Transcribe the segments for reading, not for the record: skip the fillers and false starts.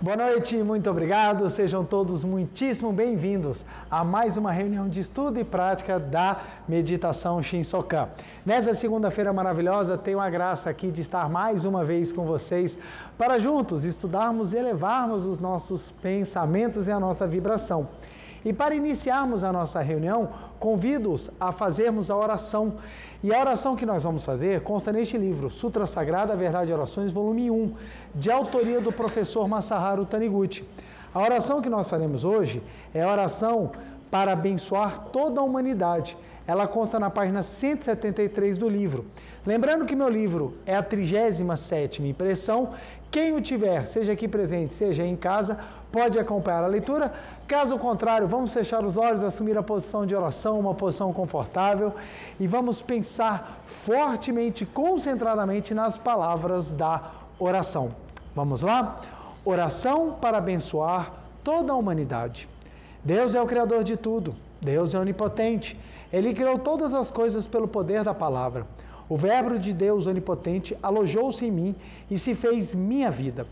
Boa noite, muito obrigado. Sejam todos muitíssimo bem-vindos a mais uma reunião de estudo e prática da meditação Shinsokan. Nessa segunda-feira maravilhosa, tenho a graça aqui de estar mais uma vez com vocês para juntos estudarmos e elevarmos os nossos pensamentos e a nossa vibração. E para iniciarmos a nossa reunião, convido-os a fazermos a oração. E a oração que nós vamos fazer consta neste livro, Sutra Sagrada, Verdade e Orações, volume 1, de autoria do professor Masaharu Taniguchi. A oração que nós faremos hoje é a oração para abençoar toda a humanidade. Ela consta na página 173 do livro. Lembrando que meu livro é a 37ª impressão. Quem o tiver, seja aqui presente, seja em casa, pode acompanhar a leitura. Caso contrário, vamos fechar os olhos, assumir a posição de oração, uma posição confortável, e vamos pensar fortemente, concentradamente nas palavras da oração. Vamos lá? Oração para abençoar toda a humanidade. Deus é o Criador de tudo. Deus é onipotente. Ele criou todas as coisas pelo poder da palavra. O Verbo de Deus onipotente alojou-se em mim e se fez minha vida.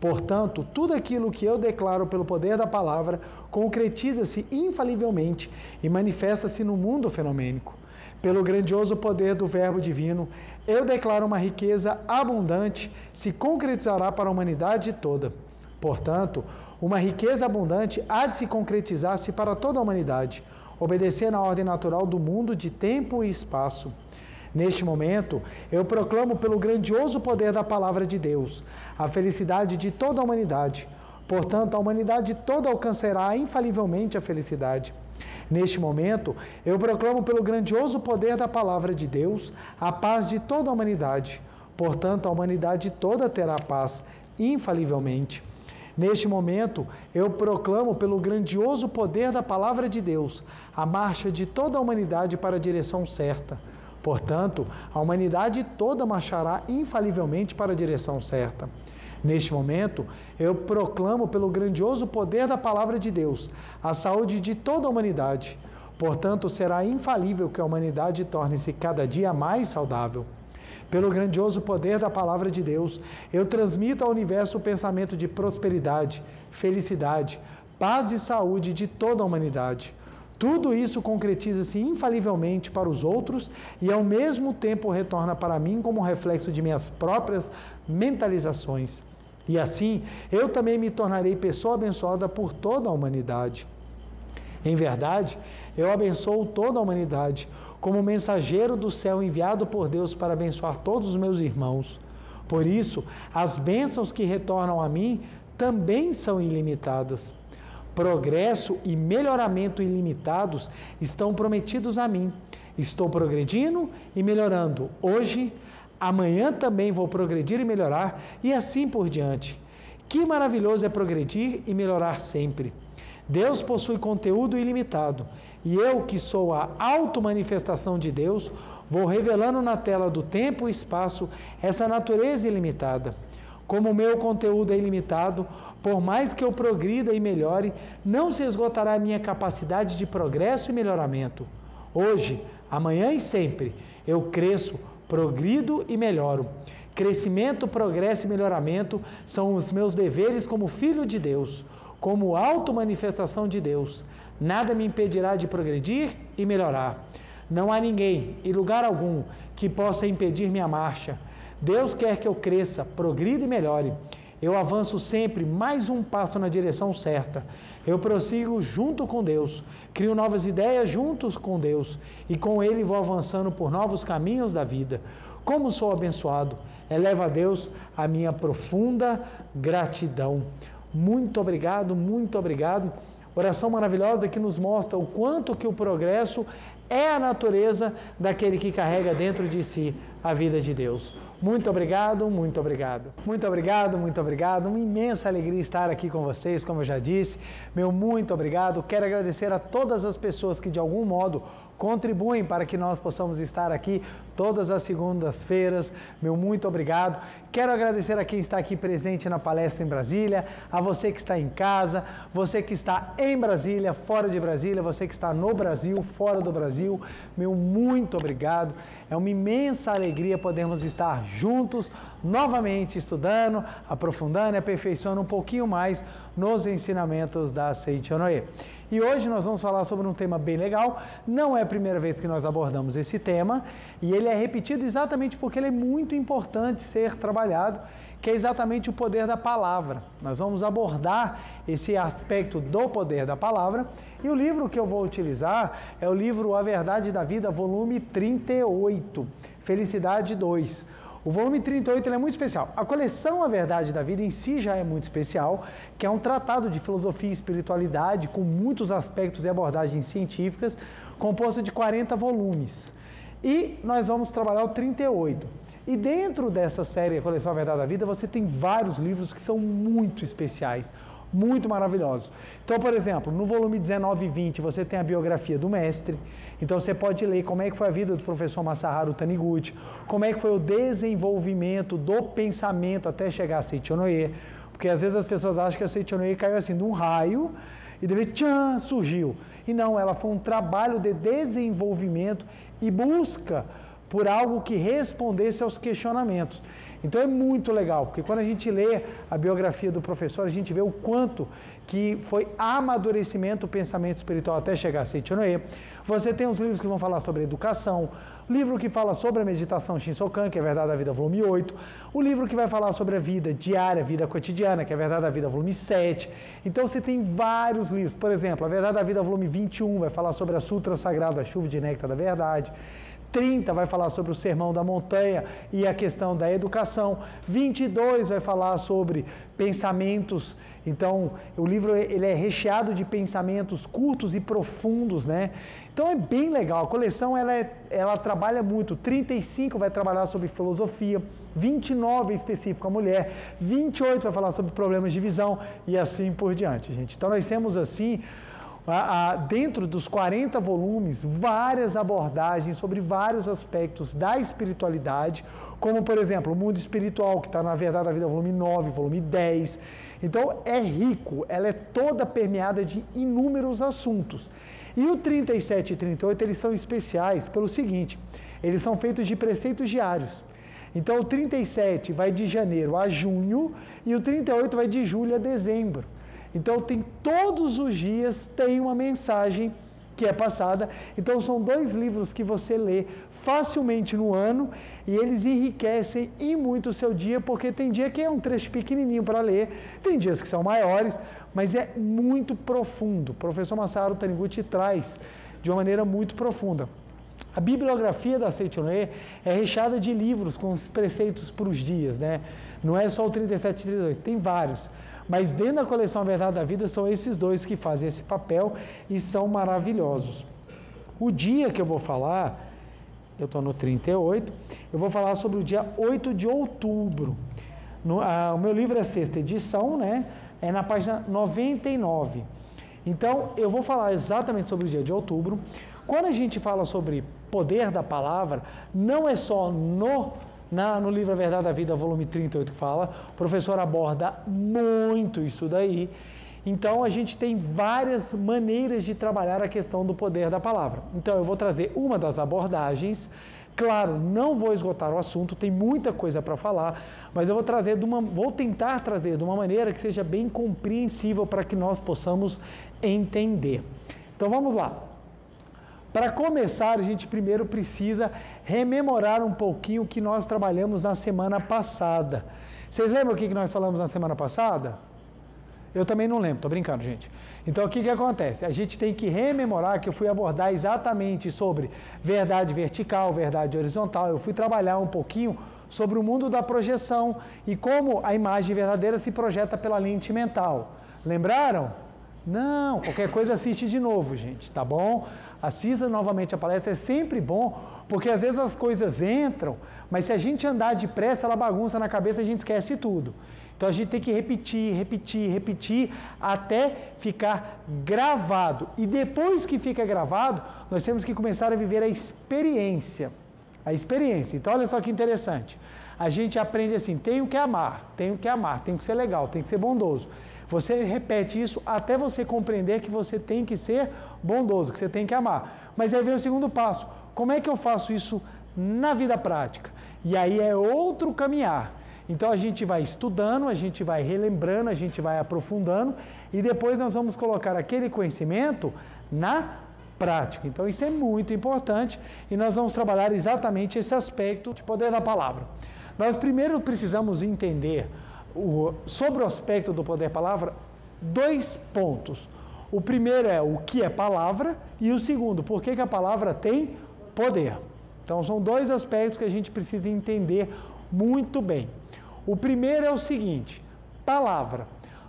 Portanto, tudo aquilo que eu declaro pelo poder da palavra concretiza-se infalivelmente e manifesta-se no mundo fenomênico. Pelo grandioso poder do Verbo divino, eu declaro uma riqueza abundante se concretizará para a humanidade toda. Portanto, uma riqueza abundante há de se concretizar-se para toda a humanidade, obedecendo à ordem natural do mundo de tempo e espaço. Neste momento, eu proclamo pelo grandioso poder da palavra de Deus a felicidade de toda a humanidade. Portanto, a humanidade toda alcançará infalivelmente a felicidade. Neste momento, eu proclamo pelo grandioso poder da palavra de Deus a paz de toda a humanidade. Portanto, a humanidade toda terá paz infalivelmente. Neste momento, eu proclamo pelo grandioso poder da palavra de Deus a marcha de toda a humanidade para a direção certa. Portanto, a humanidade toda marchará infalivelmente para a direção certa. Neste momento, eu proclamo pelo grandioso poder da palavra de Deus a saúde de toda a humanidade. Portanto, será infalível que a humanidade torne-se cada dia mais saudável. Pelo grandioso poder da palavra de Deus, eu transmito ao universo o pensamento de prosperidade, felicidade, paz e saúde de toda a humanidade. Tudo isso concretiza-se infalivelmente para os outros e, ao mesmo tempo, retorna para mim como reflexo de minhas próprias mentalizações. E assim, eu também me tornarei pessoa abençoada por toda a humanidade. Em verdade, eu abençoo toda a humanidade, como mensageiro do céu enviado por Deus para abençoar todos os meus irmãos. Por isso, as bênçãos que retornam a mim também são ilimitadas. Progresso e melhoramento ilimitados estão prometidos a mim. Estou progredindo e melhorando hoje, amanhã também vou progredir e melhorar, e assim por diante. Que maravilhoso é progredir e melhorar sempre. Deus possui conteúdo ilimitado, e eu, que sou a auto-manifestação de Deus, vou revelando na tela do tempo e espaço essa natureza ilimitada. Como o meu conteúdo é ilimitado, por mais que eu progrida e melhore, não se esgotará a minha capacidade de progresso e melhoramento. Hoje, amanhã e sempre, eu cresço, progrido e melhoro. Crescimento, progresso e melhoramento são os meus deveres como filho de Deus, como auto-manifestação de Deus. Nada me impedirá de progredir e melhorar. Não há ninguém e lugar algum que possa impedir minha marcha. Deus quer que eu cresça, progrida e melhore. Eu avanço sempre mais um passo na direção certa. Eu prossigo junto com Deus, crio novas ideias junto com Deus e com Ele vou avançando por novos caminhos da vida. Como sou abençoado, elevo a Deus a minha profunda gratidão. Muito obrigado, muito obrigado. Oração maravilhosa que nos mostra o quanto que o progresso é a natureza daquele que carrega dentro de si a vida de Deus. Muito obrigado, muito obrigado. Muito obrigado, muito obrigado. Uma imensa alegria estar aqui com vocês, como eu já disse. Meu muito obrigado. Quero agradecer a todas as pessoas que de algum modo contribuem para que nós possamos estar aqui todas as segundas-feiras. Meu muito obrigado. Quero agradecer a quem está aqui presente na palestra em Brasília, a você que está em casa, você que está em Brasília, fora de Brasília, você que está no Brasil, fora do Brasil. Meu muito obrigado. É uma imensa alegria alegria podermos estar juntos, novamente estudando, aprofundando e aperfeiçoando um pouquinho mais nos ensinamentos da Seichonoye. E hoje nós vamos falar sobre um tema bem legal. Não é a primeira vez que nós abordamos esse tema, e ele é repetido exatamente porque ele é muito importante ser trabalhado, que é exatamente o poder da palavra. Nós vamos abordar esse aspecto do poder da palavra, e o livro que eu vou utilizar é o livro A Verdade da Vida, volume 38, Felicidade 2. O volume 38 ele é muito especial. A coleção A Verdade da Vida em si já é muito especial, que é um tratado de filosofia e espiritualidade com muitos aspectos e abordagens científicas, composto de 40 volumes. E nós vamos trabalhar o 38. E dentro dessa série, a coleção A Verdade da Vida, você tem vários livros que são muito especiais, muito maravilhosos. Então, por exemplo, no volume 19 e 20, você tem a biografia do mestre. Então, você pode ler como é que foi a vida do professor Masaharu Taniguchi, como é que foi o desenvolvimento do pensamento até chegar a Seichonoye. Porque às vezes as pessoas acham que a Seichonoye caiu assim de um raio e de repente, tchan, surgiu. E não, ela foi um trabalho de desenvolvimento e busca por algo que respondesse aos questionamentos. Então é muito legal, porque quando a gente lê a biografia do professor, a gente vê o quanto que foi amadurecimento do pensamento espiritual até chegar a Seichonoye. Você tem os livros que vão falar sobre educação, o livro que fala sobre a meditação Shinsokan, que é a Verdade da Vida, volume 8, o livro que vai falar sobre a vida diária, a vida cotidiana, que é a Verdade da Vida, volume 7. Então você tem vários livros, por exemplo, a Verdade da Vida, volume 21, vai falar sobre a Sutra Sagrada, a Chuva de Néctar da Verdade. 30 vai falar sobre o Sermão da Montanha e a questão da educação. 22 vai falar sobre pensamentos. Então, o livro ele é recheado de pensamentos curtos e profundos, né? Então, é bem legal. A coleção ela trabalha muito. 35 vai trabalhar sobre filosofia. 29 é específico a mulher. 28 vai falar sobre problemas de visão e assim por diante, gente. Então, nós temos assim, dentro dos 40 volumes, várias abordagens sobre vários aspectos da espiritualidade, como, por exemplo, o mundo espiritual, que está na Verdade da Vida, volume 9, volume 10. Então, é rico, ela é toda permeada de inúmeros assuntos. E o 37 e 38, eles são especiais pelo seguinte, eles são feitos de preceitos diários. Então, o 37 vai de janeiro a junho e o 38 vai de julho a dezembro. Então, todos os dias tem uma mensagem que é passada. Então, são dois livros que você lê facilmente no ano e eles enriquecem e muito o seu dia, porque tem dia que é um trecho pequenininho para ler, tem dias que são maiores, mas é muito profundo. O professor Masaharu Taniguchi traz de uma maneira muito profunda. A bibliografia da Seichonoye é recheada de livros com os preceitos para os dias, né? Não é só o 37 e 38, tem vários. Mas dentro da coleção A Verdade da Vida são esses dois que fazem esse papel e são maravilhosos. O dia que eu vou falar, eu estou no 38, eu vou falar sobre o dia 8 de outubro. O meu livro é a 6ª edição, né? É na página 99. Então, eu vou falar exatamente sobre o dia de outubro. Quando a gente fala sobre poder da palavra, não é só no livro A Verdade da Vida, volume 38, que fala, o professor aborda muito isso daí. Então, a gente tem várias maneiras de trabalhar a questão do poder da palavra. Então, eu vou trazer uma das abordagens. Claro, não vou esgotar o assunto, tem muita coisa para falar, mas eu vou tentar trazer de uma maneira que seja bem compreensível para que nós possamos entender. Então, vamos lá. Para começar, a gente primeiro precisa rememorar um pouquinho o que nós trabalhamos na semana passada. Vocês lembram o que nós falamos na semana passada? Eu também não lembro, tô brincando, gente. Então, o que acontece? A gente tem que rememorar que eu fui abordar exatamente sobre verdade vertical, verdade horizontal. Eu fui trabalhar um pouquinho sobre o mundo da projeção e como a imagem verdadeira se projeta pela lente mental. Lembraram? Não, qualquer coisa assiste de novo, gente, tá bom? Assista novamente a palestra, é sempre bom, porque às vezes as coisas entram, mas se a gente andar depressa, ela bagunça na cabeça e a gente esquece tudo. Então a gente tem que repetir, até ficar gravado. E depois que fica gravado, nós temos que começar a viver a experiência. Então olha só que interessante. A gente aprende assim, tenho que amar, tenho que ser legal, tenho que ser bondoso. Você repete isso até você compreender que você tem que ser bondoso, que você tem que amar. Mas aí vem o segundo passo. Como é que eu faço isso na vida prática? E aí é outro caminhar. Então a gente vai estudando, a gente vai relembrando, a gente vai aprofundando e depois nós vamos colocar aquele conhecimento na prática. Então isso é muito importante e nós vamos trabalhar exatamente esse aspecto de poder da palavra. Nós primeiro precisamos entender sobre o aspecto do poder da palavra 2 pontos. O primeiro é o que é palavra e o segundo, por que a palavra tem poder. Então são 2 aspectos que a gente precisa entender muito bem. O primeiro é o seguinte, palavra.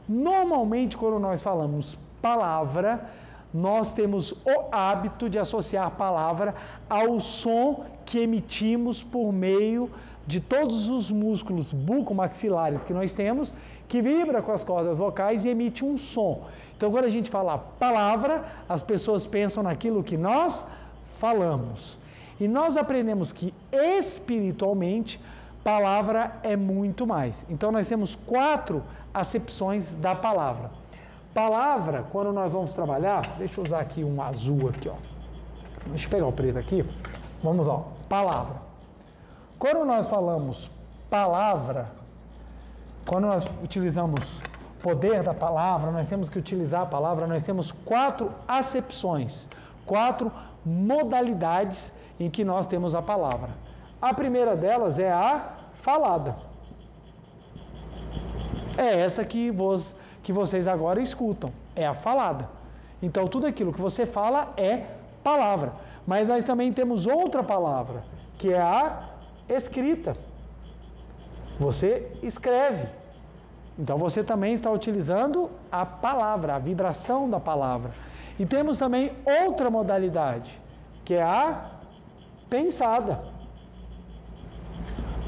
Normalmente quando nós falamos palavra, nós temos o hábito de associar a palavra ao som que emitimos por meio de todos os músculos bucomaxilares que nós temos, que vibra com as cordas vocais e emite um som. Então, quando a gente fala palavra, as pessoas pensam naquilo que nós falamos. E nós aprendemos que espiritualmente, palavra é muito mais. Então, nós temos 4 acepções da palavra. Palavra, quando nós vamos trabalhar, deixa eu usar aqui um azul aqui, ó. Deixa eu pegar o preto aqui. Vamos lá, palavra. Quando nós falamos palavra, quando nós utilizamos poder da palavra, nós temos que utilizar a palavra, nós temos 4 acepções, 4 modalidades em que nós temos a palavra. A primeira delas é a falada. É essa que vocês agora escutam, é a falada. Então, tudo aquilo que você fala é palavra. Mas nós também temos outra palavra, que é a escrita. Você escreve. Então, você também está utilizando a palavra, a vibração da palavra. E temos também outra modalidade, que é a pensada.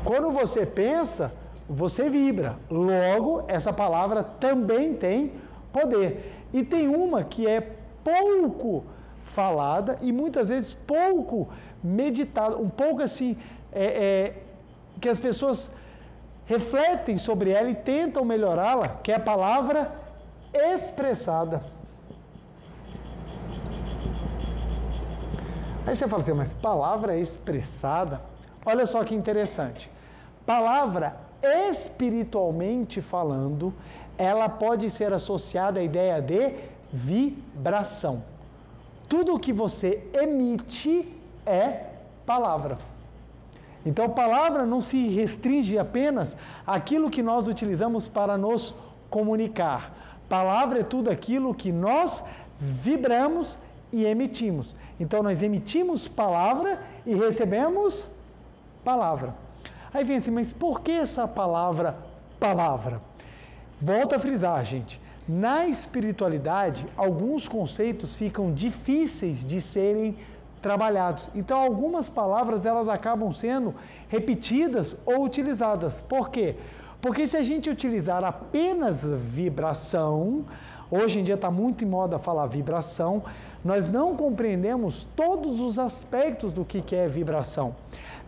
Quando você pensa, você vibra. Logo, essa palavra também tem poder. E tem uma que é pouco falada e muitas vezes pouco meditada, um pouco assim, que as pessoas refletem sobre ela e tentam melhorá-la, que é a palavra expressada. Aí você fala assim, mas palavra expressada? Olha só que interessante. Palavra espiritualmente falando, ela pode ser associada à ideia de vibração. Tudo o que você emite é palavra. Então, palavra não se restringe apenas àquilo que nós utilizamos para nos comunicar. Palavra é tudo aquilo que nós vibramos e emitimos. Então, nós emitimos palavra e recebemos palavra. Aí vem assim, mas por que essa palavra, palavra? Volto a frisar, gente. Na espiritualidade, alguns conceitos ficam difíceis de serem trabalhados. Então, algumas palavras, elas acabam sendo repetidas ou utilizadas. Por quê? Porque se a gente utilizar apenas vibração, hoje em dia está muito em moda falar vibração, nós não compreendemos todos os aspectos do que é vibração.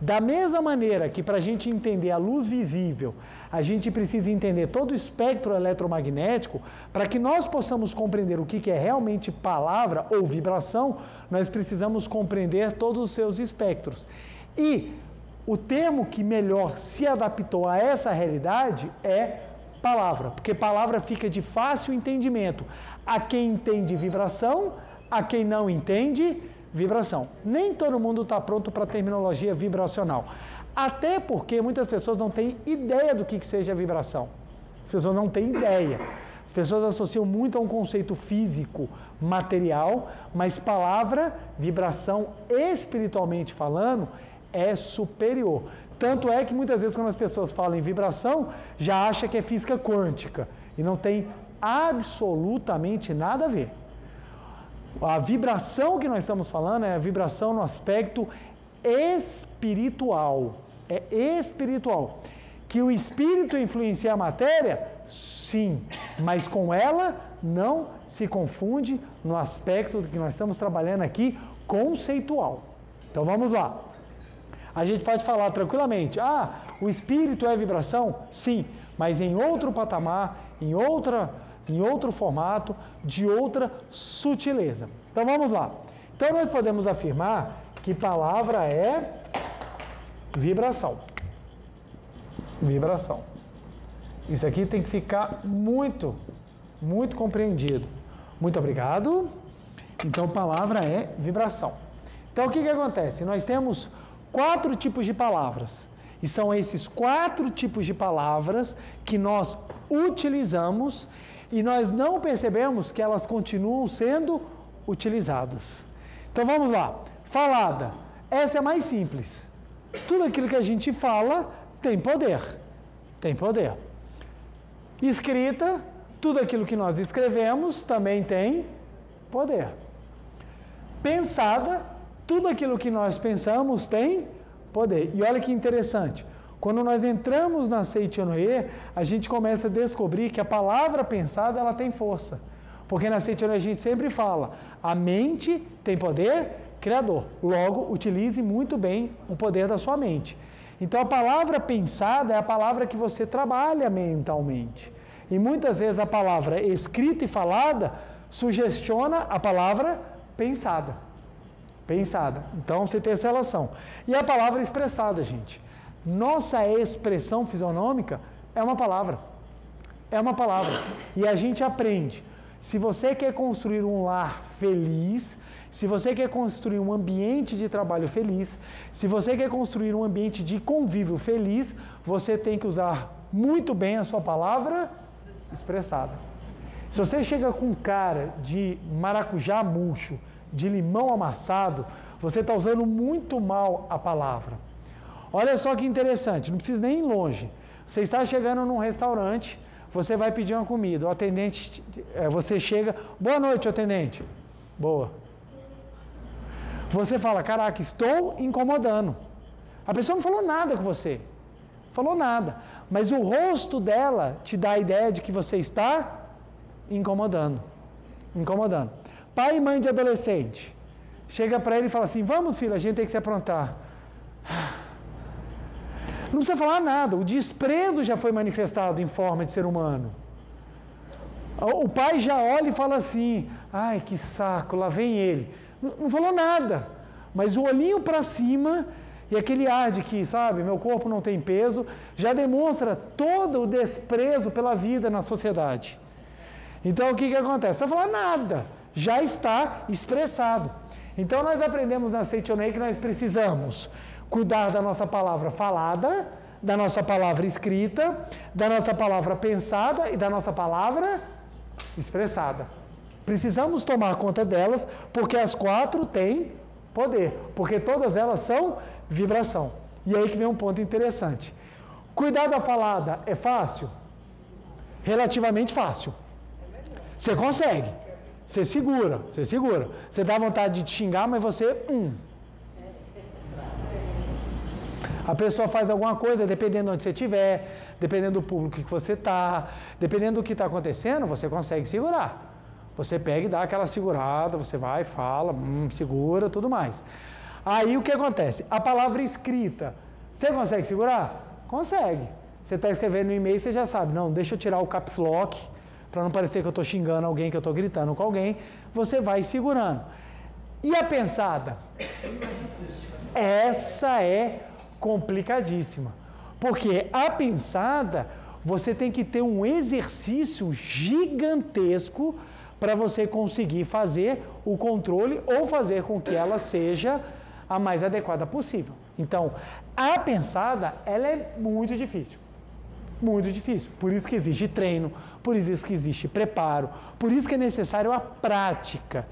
Da mesma maneira que para a gente entender a luz visível, a gente precisa entender todo o espectro eletromagnético, para que nós possamos compreender o que é realmente palavra ou vibração, nós precisamos compreender todos os seus espectros. E o termo que melhor se adaptou a essa realidade é palavra, porque palavra fica de fácil entendimento a quem entende vibração, a quem não entende vibração. Nem todo mundo está pronto para a terminologia vibracional. Até porque muitas pessoas não têm ideia do que seja vibração. As pessoas não têm ideia. As pessoas associam muito a um conceito físico, material, mas palavra, vibração, espiritualmente falando, é superior. Tanto é que muitas vezes quando as pessoas falam em vibração, já acha que é física quântica. E não tem absolutamente nada a ver. A vibração que nós estamos falando é a vibração no aspecto espiritual. É espiritual. Que o espírito influencia a matéria? Sim. Mas com ela não se confunde no aspecto que nós estamos trabalhando aqui, conceitual. Então vamos lá. A gente pode falar tranquilamente, o espírito é vibração? Sim. Mas em outro patamar, em outro formato, de outra sutileza. Então vamos lá. Então nós podemos afirmar que palavra é vibração. Vibração. Isso aqui tem que ficar muito compreendido. Muito obrigado. Então, palavra é vibração. Então, o que acontece? Nós temos 4 tipos de palavras. E são esses 4 tipos de palavras que nós utilizamos e nós não percebemos que elas continuam sendo utilizadas. Então, vamos lá. Falada. Essa é a mais simples. Tudo aquilo que a gente fala tem poder. Tem poder. Escrita. Tudo aquilo que nós escrevemos também tem poder. Pensada, tudo aquilo que nós pensamos tem poder. E olha que interessante, quando nós entramos na Seichonoye, a gente começa a descobrir que a palavra pensada, ela tem força. Porque na Seichonoye a gente sempre fala, a mente tem poder criador. Logo, utilize muito bem o poder da sua mente. Então, a palavra pensada é a palavra que você trabalha mentalmente. E muitas vezes a palavra escrita e falada sugestiona a palavra pensada. Pensada. Então, você tem essa relação. E a palavra expressada, gente. Nossa expressão fisionômica é uma palavra. É uma palavra. E a gente aprende. Se você quer construir um lar feliz, se você quer construir um ambiente de trabalho feliz, se você quer construir um ambiente de convívio feliz, você tem que usar muito bem a sua palavra expressada. Se você chega com cara de maracujá murcho, de limão amassado, você está usando muito mal a palavra. Olha só que interessante, não precisa nem ir longe. Você está chegando num restaurante, você vai pedir uma comida, o atendente, você chega, boa noite, atendente. Boa. Você fala, caraca, estou incomodando. A pessoa não falou nada com você. Falou nada. Mas o rosto dela te dá a ideia de que você está incomodando. Incomodando. Pai e mãe de adolescente. Chega para ele e fala assim, vamos filho, a gente tem que se aprontar. Não precisa falar nada. O desprezo já foi manifestado em forma de ser humano. O pai já olha e fala assim, ai que saco, lá vem ele. Não falou nada. Mas o olhinho para cima... E aquele ar de que, sabe, meu corpo não tem peso, já demonstra todo o desprezo pela vida na sociedade. Então, o que acontece? Não vai falar nada, já está expressado. Então, nós aprendemos na Seichonoye que nós precisamos cuidar da nossa palavra falada, da nossa palavra escrita, da nossa palavra pensada e da nossa palavra expressada. Precisamos tomar conta delas, porque as 4 têm poder, porque todas elas são vibração. E aí que vem um ponto interessante. Cuidar da falada é fácil? Relativamente fácil. Você consegue. Você segura, você segura. Você dá vontade de te xingar, mas você... A pessoa faz alguma coisa, dependendo de onde você estiver, dependendo do público que você está, dependendo do que está acontecendo, você consegue segurar. Você pega e dá aquela segurada, você vai, fala, segura, tudo mais. Aí o que acontece? A palavra escrita, você consegue segurar? Consegue. Você está escrevendo no e-mail, você já sabe, não, deixa eu tirar o caps lock, para não parecer que eu estou xingando alguém, que eu estou gritando com alguém, você vai segurando. E a pensada? Essa é complicadíssima. Porque a pensada, você tem que ter um exercício gigantesco para você conseguir fazer o controle ou fazer com que ela seja a mais adequada possível. Então, a pensada, ela é muito difícil. Muito difícil. Por isso que existe treino, por isso que existe preparo, por isso que é necessário a prática.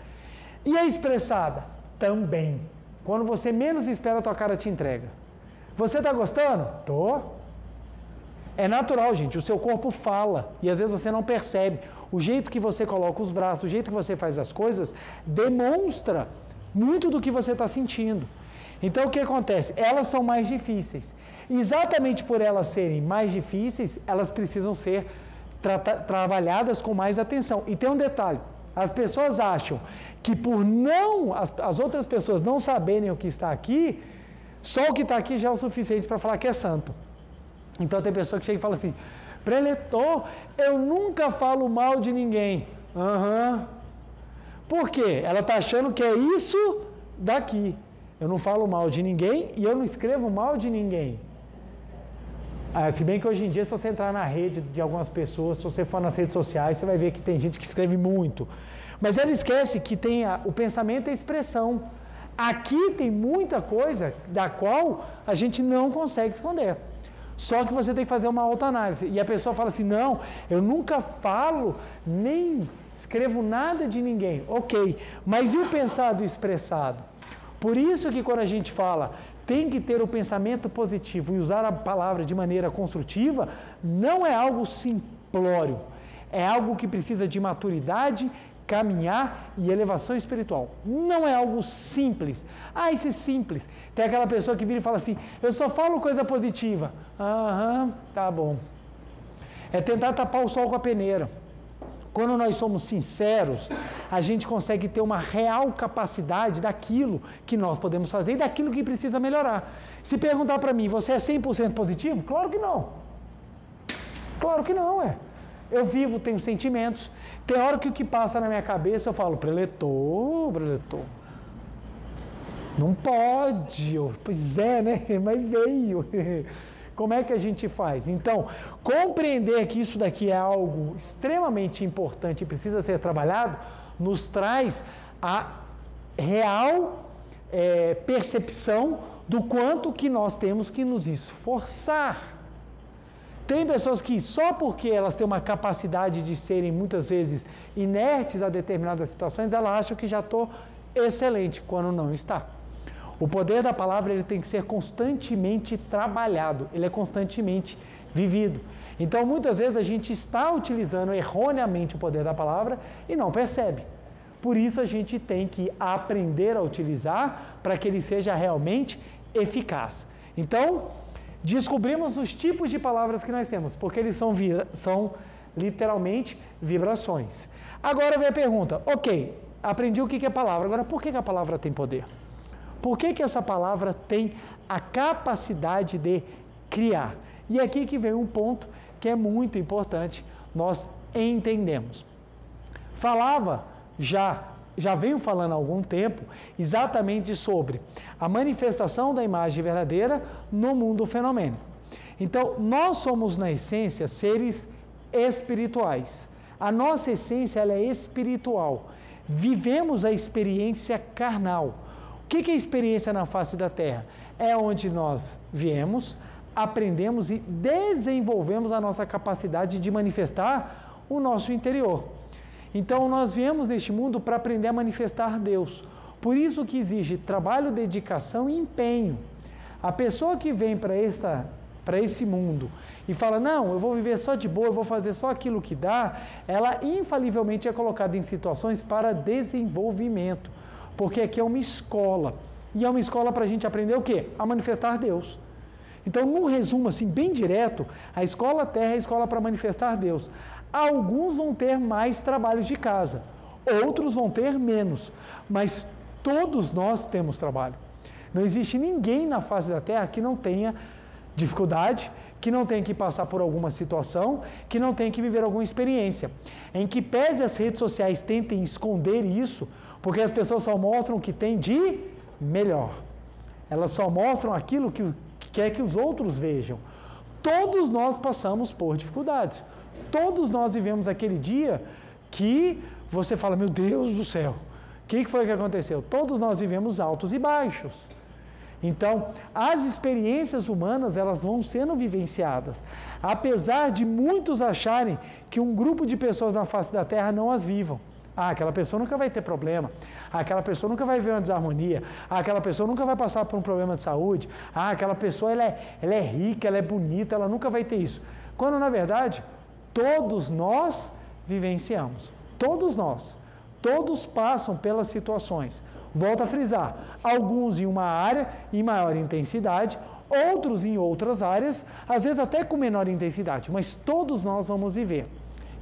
E a expressada? Também. Quando você menos espera, a tua cara te entrega. Você está gostando? Tô. É natural, gente. O seu corpo fala e às vezes você não percebe. O jeito que você coloca os braços, o jeito que você faz as coisas, demonstra muito do que você está sentindo. Então, o que acontece? Elas são mais difíceis. Exatamente por elas serem mais difíceis, elas precisam ser trabalhadas com mais atenção. E tem um detalhe, as pessoas acham que por não, as outras pessoas não saberem o que está aqui, só o que está aqui já é o suficiente para falar que é santo. Então tem pessoa que chega e fala assim, preletor, eu nunca falo mal de ninguém. Por quê? Ela está achando que é isso daqui. Eu não falo mal de ninguém e eu não escrevo mal de ninguém. Se bem que hoje em dia, se você entrar na rede de algumas pessoas, se você for nas redes sociais, você vai ver que tem gente que escreve muito. Mas ela esquece que tem o pensamento e a expressão. Aqui tem muita coisa da qual a gente não consegue esconder. Só que você tem que fazer uma autoanálise. E a pessoa fala assim, não, eu nunca falo, nem escrevo nada de ninguém. Ok, mas e o pensado e o expressado? Por isso que quando a gente fala, tem que ter o pensamento positivo e usar a palavra de maneira construtiva, não é algo simplório. É algo que precisa de maturidade, caminhar e elevação espiritual. Não é algo simples. Isso é simples. Tem aquela pessoa que vira e fala assim, eu só falo coisa positiva. Tá bom. É tentar tapar o sol com a peneira. Quando nós somos sinceros, a gente consegue ter uma real capacidade daquilo que nós podemos fazer e daquilo que precisa melhorar. Se perguntar para mim, você é 100% positivo? Claro que não. Claro que não, Eu vivo, tenho sentimentos. Tem hora que o que passa na minha cabeça, eu falo, preletor, não pode. Pois é, né? Mas veio. Como é que a gente faz? Então, compreender que isso daqui é algo extremamente importante e precisa ser trabalhado, nos traz a real percepção do quanto que nós temos que nos esforçar. Tem pessoas que só porque elas têm uma capacidade de serem muitas vezes inertes a determinadas situações, elas acham que já estou excelente, quando não está. O poder da palavra ele tem que ser constantemente trabalhado, ele é constantemente vivido. Então, muitas vezes a gente está utilizando erroneamente o poder da palavra e não percebe. Por isso, a gente tem que aprender a utilizar para que ele seja realmente eficaz. Então, descobrimos os tipos de palavras que nós temos, porque eles são literalmente vibrações. Agora vem a pergunta, ok, aprendi o que é palavra, agora por que a palavra tem poder? Por que essa palavra tem a capacidade de criar? E aqui que vem um ponto que é muito importante, nós entendemos. Já venho falando há algum tempo exatamente sobre a manifestação da imagem verdadeira no mundo fenomênico. Então, nós somos, na essência, seres espirituais. A nossa essência ela é espiritual. Vivemos a experiência carnal. O que é experiência na face da Terra? É onde nós viemos, aprendemos e desenvolvemos a nossa capacidade de manifestar o nosso interior. Então, nós viemos neste mundo para aprender a manifestar Deus. Por isso que exige trabalho, dedicação e empenho. A pessoa que vem para esse mundo e fala, não, eu vou viver só de boa, eu vou fazer só aquilo que dá, ela infalivelmente é colocada em situações para desenvolvimento. Porque aqui é uma escola. E é uma escola para a gente aprender o quê? A manifestar Deus. Então, num resumo assim, bem direto, a escola Terra é a escola para manifestar Deus. Alguns vão ter mais trabalhos de casa, outros vão ter menos, mas todos nós temos trabalho. Não existe ninguém na face da Terra que não tenha dificuldade, que não tenha que passar por alguma situação, que não tenha que viver alguma experiência. Em que pese as redes sociais tentem esconder isso, porque as pessoas só mostram o que tem de melhor. Elas só mostram aquilo que quer que os outros vejam. Todos nós passamos por dificuldades. Todos nós vivemos aquele dia que você fala, meu Deus do céu, o que foi que aconteceu? Todos nós vivemos altos e baixos. Então, as experiências humanas, elas vão sendo vivenciadas. Apesar de muitos acharem que um grupo de pessoas na face da Terra não as vivam. Aquela pessoa nunca vai ter problema. Aquela pessoa nunca vai ver uma desarmonia. Aquela pessoa nunca vai passar por um problema de saúde. Aquela pessoa, ela é rica, ela é bonita, ela nunca vai ter isso. Quando, na verdade, todos nós vivenciamos. Todos nós. Todos passam pelas situações. Volto a frisar. Alguns em uma área em maior intensidade, outros em outras áreas, às vezes até com menor intensidade, mas todos nós vamos viver.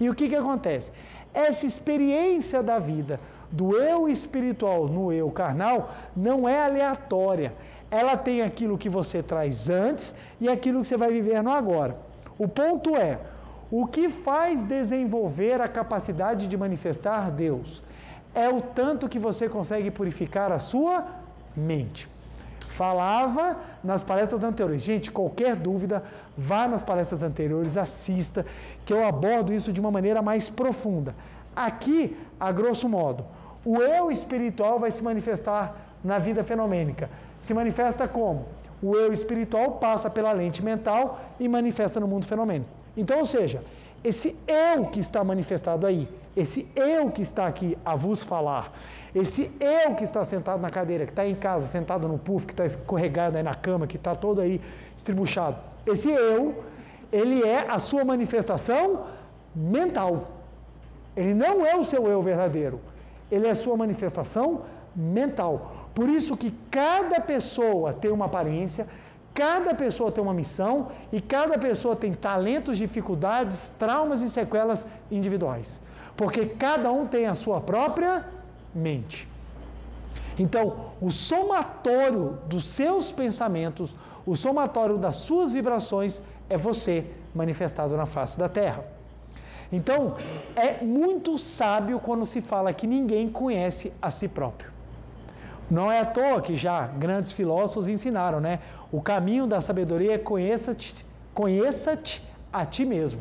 E o que acontece? Essa experiência da vida, do eu espiritual no eu carnal, não é aleatória. Ela tem aquilo que você traz antes e aquilo que você vai viver no agora. O ponto é, o que faz desenvolver a capacidade de manifestar Deus? É o tanto que você consegue purificar a sua mente. Falava nas palestras anteriores, gente, qualquer dúvida, vá nas palestras anteriores, assista, que eu abordo isso de uma maneira mais profunda. Aqui, a grosso modo, o eu espiritual vai se manifestar na vida fenomênica. Se manifesta como? O eu espiritual passa pela lente mental e manifesta no mundo fenomênico. Então, ou seja, esse eu que está manifestado aí, esse eu que está aqui a vos falar, esse eu que está sentado na cadeira, que está em casa, sentado no puff, que está escorregado aí na cama, que está todo aí estribuchado, esse eu, ele é a sua manifestação mental. Ele não é o seu eu verdadeiro, ele é a sua manifestação mental. Por isso que cada pessoa tem uma aparência, cada pessoa tem uma missão e cada pessoa tem talentos, dificuldades, traumas e sequelas individuais. Porque cada um tem a sua própria mente. Então, o somatório dos seus pensamentos, o somatório das suas vibrações é você manifestado na face da Terra. Então, é muito sábio quando se fala que ninguém conhece a si próprio. Não é à toa que já grandes filósofos ensinaram, né? O caminho da sabedoria é conheça-te a ti mesmo.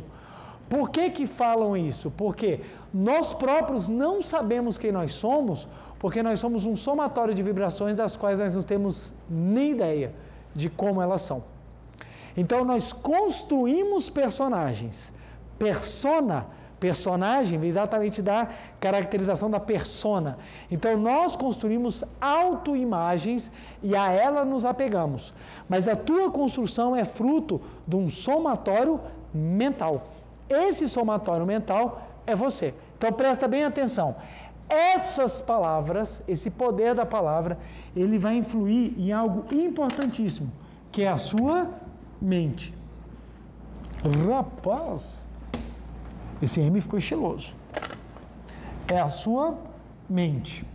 Por que falam isso? Porque nós próprios não sabemos quem nós somos, porque nós somos um somatório de vibrações das quais nós não temos nem ideia de como elas são. Então nós construímos personagens. Personagem vem exatamente da caracterização da persona. Então, nós construímos autoimagens e a ela nos apegamos. Mas a tua construção é fruto de um somatório mental. Esse somatório mental é você. Então, presta bem atenção. Essas palavras, esse poder da palavra, ele vai influir em algo importantíssimo, que é a sua mente. Rapaz! Esse M ficou estiloso. É a sua mente.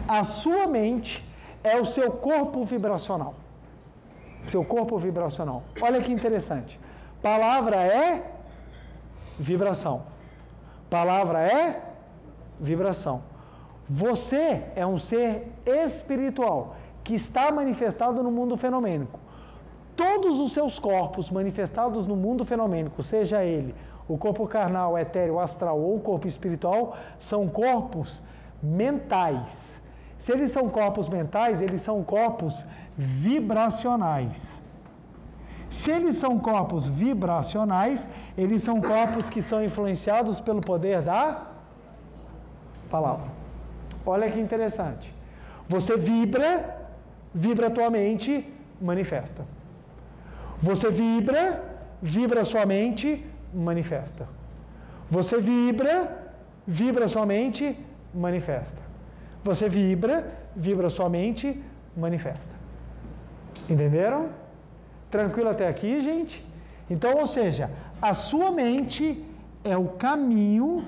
A sua mente é o seu corpo vibracional. Seu corpo vibracional. Olha que interessante. Palavra é vibração. Palavra é vibração. Você é um ser espiritual que está manifestado no mundo fenomênico. Todos os seus corpos manifestados no mundo fenomênico, seja ele o corpo carnal, etéreo, astral ou o corpo espiritual, são corpos mentais. Se eles são corpos mentais, eles são corpos vibracionais. Se eles são corpos vibracionais, eles são corpos que são influenciados pelo poder da palavra. Olha que interessante. Você vibra a tua mente, manifesta. Você vibra a sua mente, manifesta. Você vibra a sua mente, manifesta. Você vibra a sua mente, manifesta. Entenderam? Tranquilo até aqui, gente? Então, ou seja, a sua mente é o caminho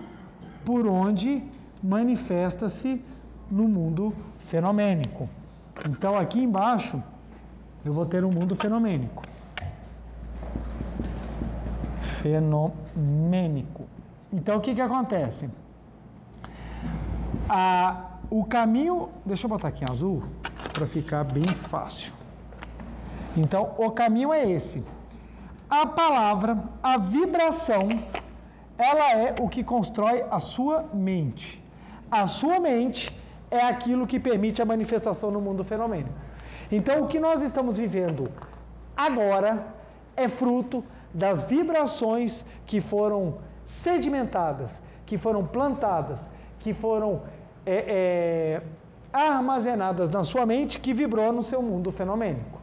por onde manifesta-se no mundo fenomênico. Então, aqui embaixo, eu vou ter um mundo fenomênico. Fenomênico. Então, o que acontece? O caminho... Deixa eu botar aqui em azul, para ficar bem fácil. Então, o caminho é esse. A palavra, a vibração, ela é o que constrói a sua mente. A sua mente é aquilo que permite a manifestação no mundo fenomênico. Então, o que nós estamos vivendo agora é fruto das vibrações que foram sedimentadas, que foram plantadas, que foram armazenadas na sua mente, que vibrou no seu mundo fenomênico.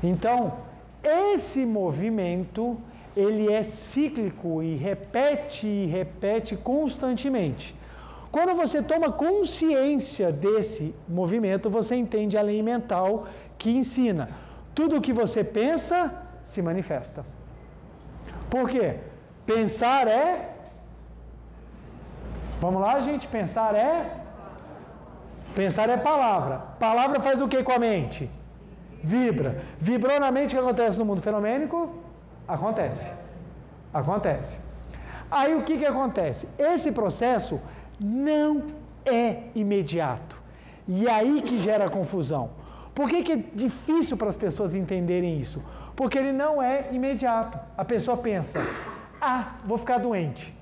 Então, esse movimento, ele é cíclico e repete constantemente. Quando você toma consciência desse movimento, você entende a lei mental que ensina: tudo o que você pensa se manifesta. Por quê? Pensar é... Vamos lá, gente? Pensar é palavra. Palavra faz o que com a mente? Vibra. Vibrou na mente, o que acontece no mundo fenomênico? Acontece. Aí o que acontece? Esse processo não é imediato. E aí que gera confusão. Por que é difícil para as pessoas entenderem isso? Porque ele não é imediato. A pessoa pensa, vou ficar doente.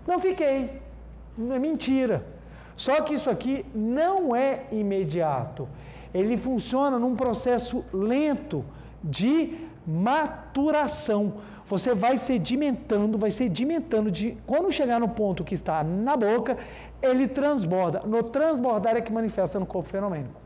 Não fiquei. Não é mentira. Só que isso aqui não é imediato. Ele funciona num processo lento de maturação. Você vai sedimentando, quando chegar no ponto que está na boca, ele transborda. No transbordar é que manifesta no corpo fenomênico.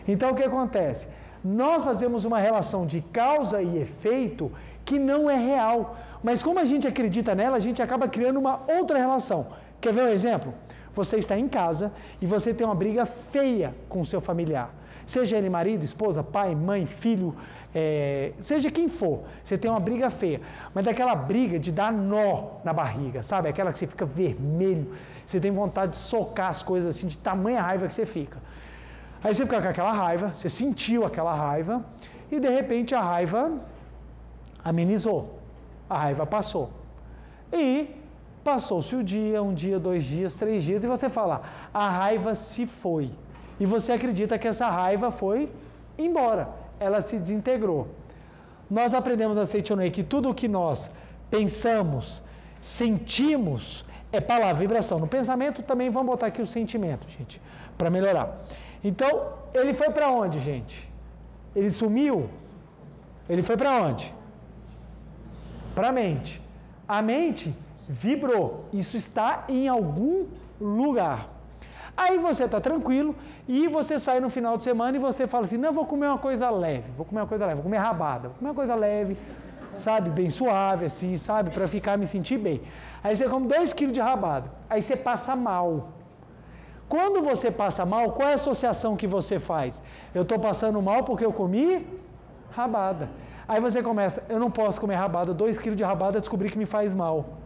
Então, o que acontece? Nós fazemos uma relação de causa e efeito que não é real. Mas como a gente acredita nela, a gente acaba criando uma outra relação. Quer ver um exemplo? Você está em casa e você tem uma briga feia com o seu familiar. Seja ele marido, esposa, pai, mãe, filho, seja quem for, você tem uma briga feia. Mas daquela briga de dar nó na barriga, sabe? Aquela que você fica vermelho, você tem vontade de socar as coisas assim, de tamanha raiva que você fica. Aí você fica com aquela raiva, você sentiu aquela raiva, e de repente a raiva amenizou, a raiva passou. E passou-se o dia, 1 dia, 2 dias, 3 dias, e você fala, a raiva se foi. E você acredita que essa raiva foi embora, ela se desintegrou. Nós aprendemos a Seitonei que tudo o que nós pensamos, sentimos, é palavra, vibração. No pensamento também vamos botar aqui o sentimento, gente, para melhorar. Então, ele foi para onde, gente? Ele sumiu? Ele foi para onde? Para a mente. A mente vibrou. Isso está em algum lugar. Aí você está tranquilo e você sai no final de semana e você fala assim, não, vou comer uma coisa leve, vou comer rabada, vou comer uma coisa leve, sabe, bem suave assim, sabe, para ficar, me sentir bem. Aí você come 2 quilos de rabada, aí você passa mal. Quando você passa mal, qual é a associação que você faz? Eu estou passando mal porque eu comi rabada. Aí você começa, eu não posso comer rabada, 2 quilos de rabada, descobri que me faz mal.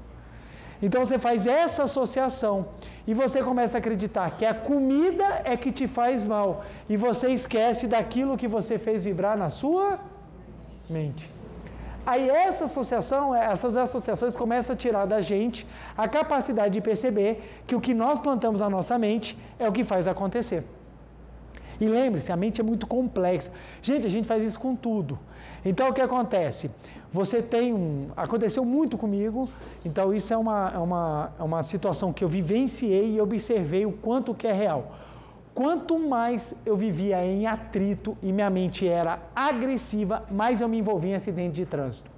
Então você faz essa associação e você começa a acreditar que a comida é que te faz mal e você esquece daquilo que você fez vibrar na sua mente. Aí essas associações começam a tirar da gente a capacidade de perceber que o que nós plantamos na nossa mente é o que faz acontecer. E lembre-se, a mente é muito complexa. Gente, a gente faz isso com tudo. Então, o que acontece? Aconteceu muito comigo, então isso é uma situação que eu vivenciei e observei o quanto que é real. Quanto mais eu vivia em atrito e minha mente era agressiva, mais eu me envolvia em acidente de trânsito.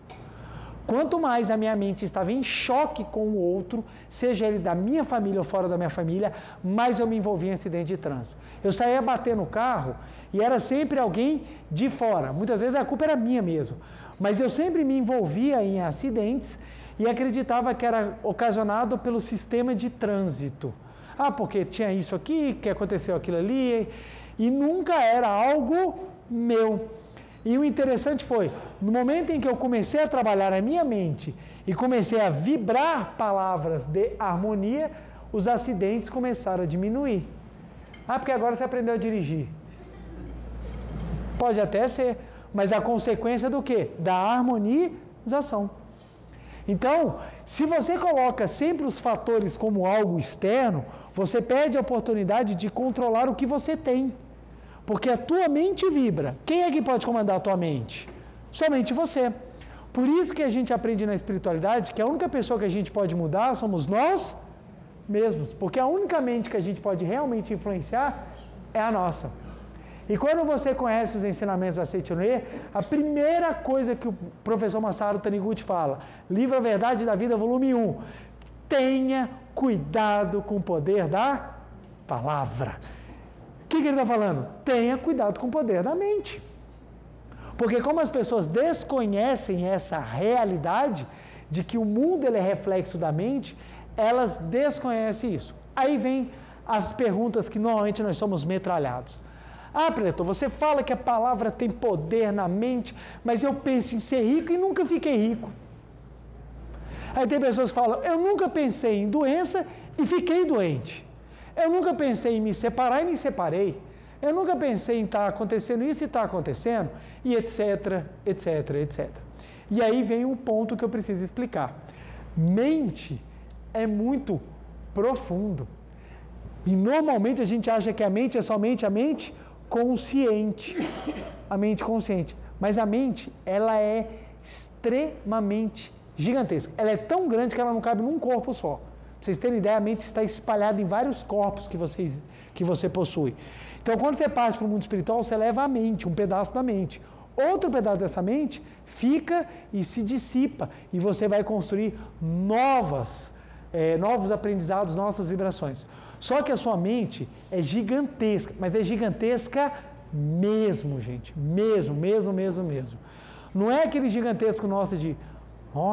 Quanto mais a minha mente estava em choque com o outro, seja ele da minha família ou fora da minha família, mais eu me envolvia em acidente de trânsito. Eu saía bater no carro e era sempre alguém de fora. Muitas vezes a culpa era minha mesmo. Mas eu sempre me envolvia em acidentes e acreditava que era ocasionado pelo sistema de trânsito. Porque tinha isso aqui, que aconteceu aquilo ali, e nunca era algo meu. E o interessante foi, no momento em que eu comecei a trabalhar a minha mente e comecei a vibrar palavras de harmonia, os acidentes começaram a diminuir. Porque agora você aprendeu a dirigir. Pode até ser, mas a consequência do quê? Da harmonização. Então, se você coloca sempre os fatores como algo externo, você perde a oportunidade de controlar o que você tem. Porque a tua mente vibra. Quem é que pode comandar a tua mente? Somente você. Por isso que a gente aprende na espiritualidade que a única pessoa que a gente pode mudar somos nós mesmos. Porque a única mente que a gente pode realmente influenciar é a nossa. E quando você conhece os ensinamentos da Seitonei, a primeira coisa que o professor Masaru Taniguchi fala, Livro A Verdade da Vida, volume 1, tenha cuidado com o poder da palavra. O que ele está falando? Tenha cuidado com o poder da mente. Porque como as pessoas desconhecem essa realidade de que o mundo ele é reflexo da mente, elas desconhecem isso. Aí vem as perguntas que normalmente nós somos metralhados. Pretor, você fala que a palavra tem poder na mente, mas eu penso em ser rico e nunca fiquei rico. Aí tem pessoas que falam, eu nunca pensei em doença e fiquei doente. Eu nunca pensei em me separar e me separei. Eu nunca pensei em estar acontecendo isso e está acontecendo, e etc, etc, etc. E aí vem um ponto que eu preciso explicar. Mente é muito profundo. E normalmente a gente acha que a mente é somente a mente consciente. A mente consciente. Mas a mente, ela é extremamente gigantesca. Ela é tão grande que ela não cabe num corpo só. Pra vocês terem ideia, a mente está espalhada em vários corpos que você possui. Então, quando você parte para o mundo espiritual, você leva a mente, um pedaço da mente. Outro pedaço dessa mente fica e se dissipa. E você vai construir novos aprendizados, novas vibrações. Só que a sua mente é gigantesca, mas é gigantesca mesmo, gente. Mesmo. Não é aquele gigantesco nosso de,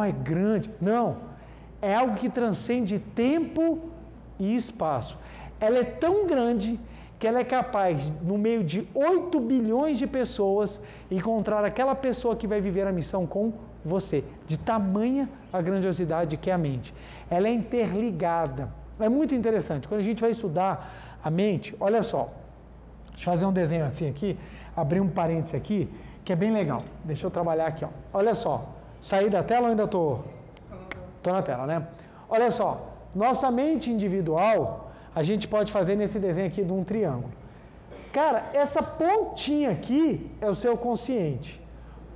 é grande. Não. É algo que transcende tempo e espaço. Ela é tão grande que ela é capaz, no meio de 8 bilhões de pessoas, encontrar aquela pessoa que vai viver a missão com você. De tamanha a grandiosidade que é a mente. Ela é interligada. É muito interessante. Quando a gente vai estudar a mente, olha só. Deixa eu fazer um desenho assim aqui, abrir um parênteses aqui, que é bem legal. Deixa eu trabalhar aqui, ó. Olha só. Saí da tela ou ainda estou na tela, né? Olha só. Nossa mente individual, a gente pode fazer nesse desenho aqui de um triângulo. Cara, essa pontinha aqui é o seu consciente.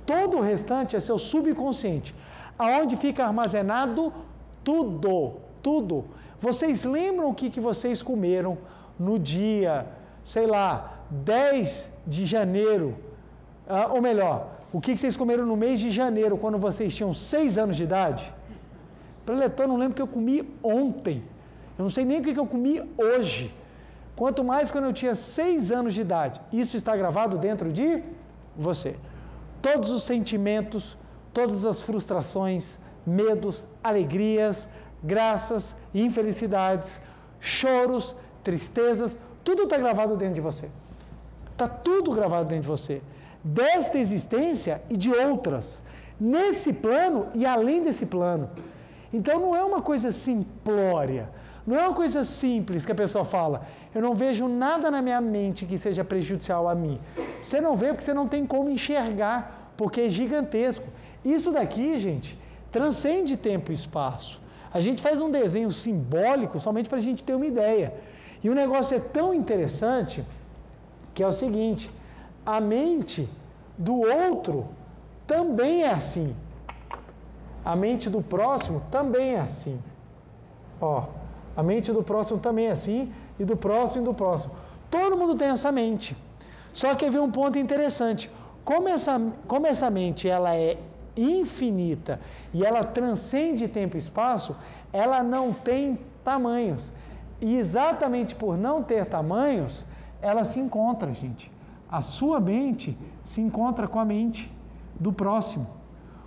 Todo o restante é seu subconsciente. Aonde fica armazenado tudo. Vocês lembram o que vocês comeram no dia, sei lá, 10 de janeiro? Ou melhor, o que vocês comeram no mês de janeiro, quando vocês tinham 6 anos de idade? Preletor, não lembro o que eu comi ontem. Eu não sei nem o que eu comi hoje. Quanto mais quando eu tinha 6 anos de idade. Isso está gravado dentro de você. Todos os sentimentos, todas as frustrações, medos, alegrias, graças, infelicidades, choros, tristezas, tudo está gravado dentro de você. Está tudo gravado dentro de você. Desta existência e de outras. Nesse plano e além desse plano. Então não é uma coisa simplória. Não é uma coisa simples que a pessoa fala, eu não vejo nada na minha mente que seja prejudicial a mim. Você não vê porque você não tem como enxergar, porque é gigantesco. Isso daqui, gente, transcende tempo e espaço. A gente faz um desenho simbólico somente para a gente ter uma ideia. E o negócio é tão interessante que é o seguinte, a mente do outro também é assim. A mente do próximo também é assim. A mente do próximo também é assim, e do próximo e do próximo. Todo mundo tem essa mente. Só que vem um ponto interessante. Como essa mente ela é infinita e ela transcende tempo e espaço, ela não tem tamanhos. E exatamente por não ter tamanhos, ela se encontra, gente. A sua mente se encontra com a mente do próximo.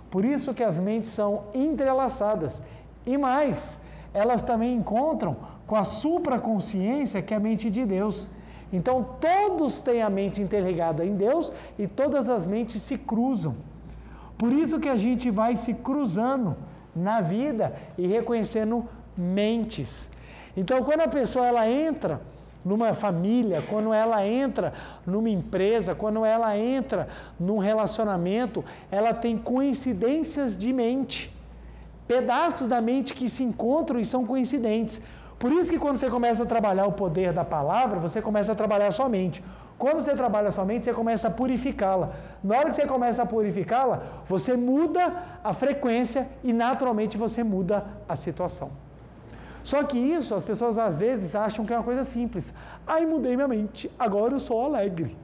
Por isso que as mentes são entrelaçadas. E mais, elas também encontram com a supraconsciência, que é a mente de Deus. Então, todos têm a mente interligada em Deus e todas as mentes se cruzam. Por isso que a gente vai se cruzando na vida e reconhecendo mentes. Então, quando a pessoa ela entra numa família, quando ela entra numa empresa, quando ela entra num relacionamento, ela tem coincidências de mente. Pedaços da mente que se encontram e são coincidentes. Por isso que quando você começa a trabalhar o poder da palavra, você começa a trabalhar a sua mente. Quando você trabalha a sua mente, você começa a purificá-la. Na hora que você começa a purificá-la, você muda a frequência e naturalmente você muda a situação. Só que isso, as pessoas às vezes acham que é uma coisa simples. Mudei minha mente, agora eu sou alegre.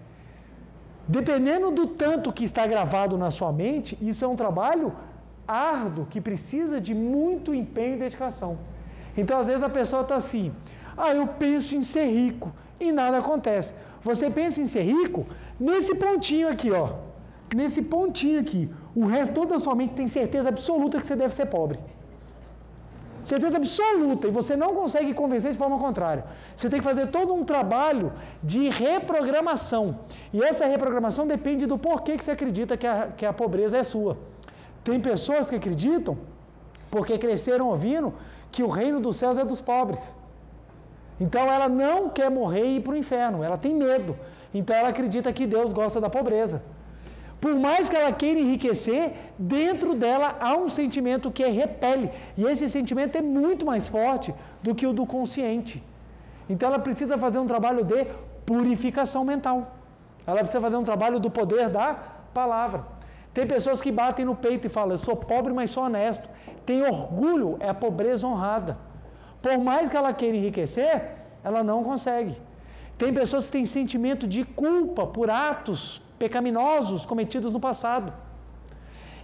Dependendo do tanto que está gravado na sua mente, isso é um trabalho árduo, que precisa de muito empenho e dedicação. Então, às vezes a pessoa está assim, eu penso em ser rico, e nada acontece. Você pensa em ser rico nesse pontinho aqui, nesse pontinho aqui. O resto, toda a sua mente tem certeza absoluta que você deve ser pobre. Certeza absoluta, e você não consegue convencer de forma contrária. Você tem que fazer todo um trabalho de reprogramação. E essa reprogramação depende do porquê que você acredita que a pobreza é sua. Tem pessoas que acreditam porque cresceram ouvindo que o reino dos céus é dos pobres. Então ela não quer morrer e ir para o inferno, ela tem medo. Então ela acredita que Deus gosta da pobreza. Por mais que ela queira enriquecer, dentro dela há um sentimento que repele. E esse sentimento é muito mais forte do que o do consciente. Então ela precisa fazer um trabalho de purificação mental. Ela precisa fazer um trabalho do poder da palavra. Tem pessoas que batem no peito e falam, eu sou pobre, mas sou honesto. Tem orgulho, é a pobreza honrada. Por mais que ela queira enriquecer, ela não consegue. Tem pessoas que têm sentimento de culpa por atos pecaminosos cometidos no passado.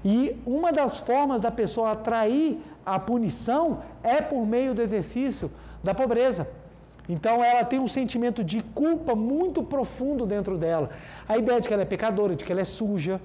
E uma das formas da pessoa atrair a punição é por meio do exercício da pobreza. Então ela tem um sentimento de culpa muito profundo dentro dela. A ideia de que ela é pecadora, de que ela é suja,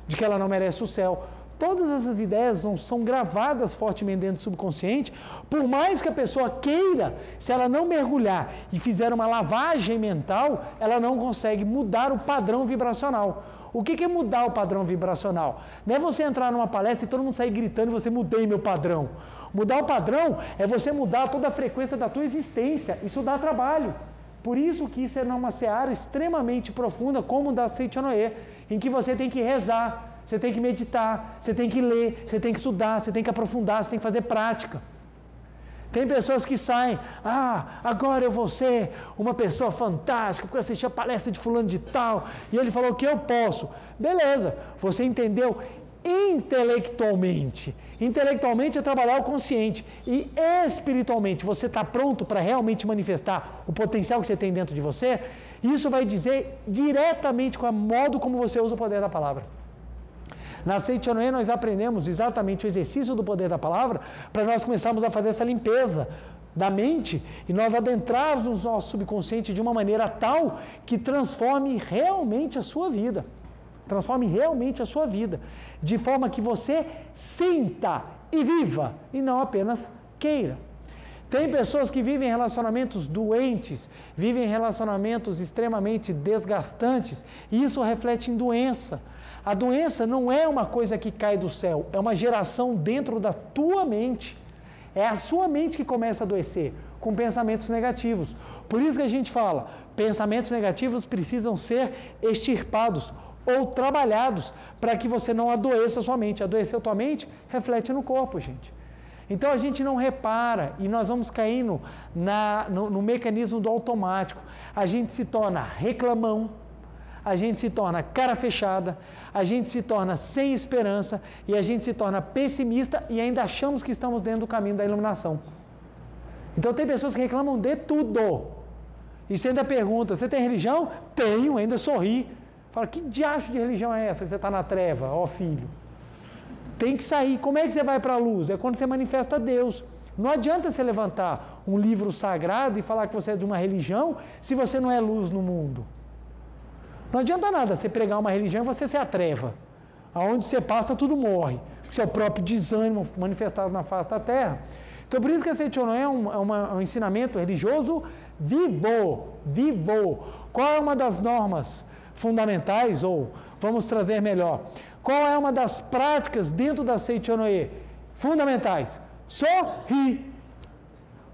de que ela não merece o céu. Todas essas ideias são gravadas fortemente dentro do subconsciente, por mais que a pessoa queira, se ela não mergulhar e fizer uma lavagem mental, ela não consegue mudar o padrão vibracional. O que é mudar o padrão vibracional? Não é você entrar numa palestra e todo mundo sair gritando e você mudei meu padrão. Mudar o padrão é você mudar toda a frequência da tua existência. Isso dá trabalho. Por isso que isso é uma seara extremamente profunda, como o da Seichonoye, em que você tem que rezar, você tem que meditar, você tem que ler, você tem que estudar, você tem que aprofundar, você tem que fazer prática. Tem pessoas que saem, agora eu vou ser uma pessoa fantástica, porque eu assisti a palestra de fulano de tal, e ele falou que eu posso. Beleza, você entendeu intelectualmente. Intelectualmente é trabalhar o consciente. E espiritualmente, você está pronto para realmente manifestar o potencial que você tem dentro de você? Isso vai dizer diretamente com o modo como você usa o poder da palavra. Na Seichonoye nós aprendemos exatamente o exercício do poder da palavra para nós começarmos a fazer essa limpeza da mente e nós adentrarmos no nosso subconsciente de uma maneira tal que transforme realmente a sua vida. Transforme realmente a sua vida. De forma que você sinta e viva e não apenas queira. Tem pessoas que vivem relacionamentos doentes, vivem relacionamentos extremamente desgastantes e isso reflete em doença. A doença não é uma coisa que cai do céu, é uma geração dentro da tua mente. É a sua mente que começa a adoecer, com pensamentos negativos. Por isso que a gente fala, pensamentos negativos precisam ser extirpados ou trabalhados para que você não adoeça a sua mente. Adoecer a tua mente reflete no corpo, gente. Então a gente não repara e nós vamos caindo no mecanismo do automático. A gente se torna reclamão, a gente se torna cara fechada, a gente se torna sem esperança e a gente se torna pessimista e ainda achamos que estamos dentro do caminho da iluminação. Então tem pessoas que reclamam de tudo. E você ainda pergunta, você tem religião? Tenho, ainda sorri. Fala, que diacho de religião é essa que você está na treva, ó filho? Tem que sair. Como é que você vai para a luz? É quando você manifesta Deus. Não adianta você levantar um livro sagrado e falar que você é de uma religião se você não é luz no mundo. Não adianta nada você pregar uma religião e você ser a treva. Aonde você passa, tudo morre. Porque é o próprio desânimo manifestado na face da terra. Então, por isso que a Seichonoye é um ensinamento religioso vivo. Qual é uma das normas fundamentais, ou vamos trazer melhor, qual é uma das práticas dentro da Seichonoye fundamentais? Sorrir.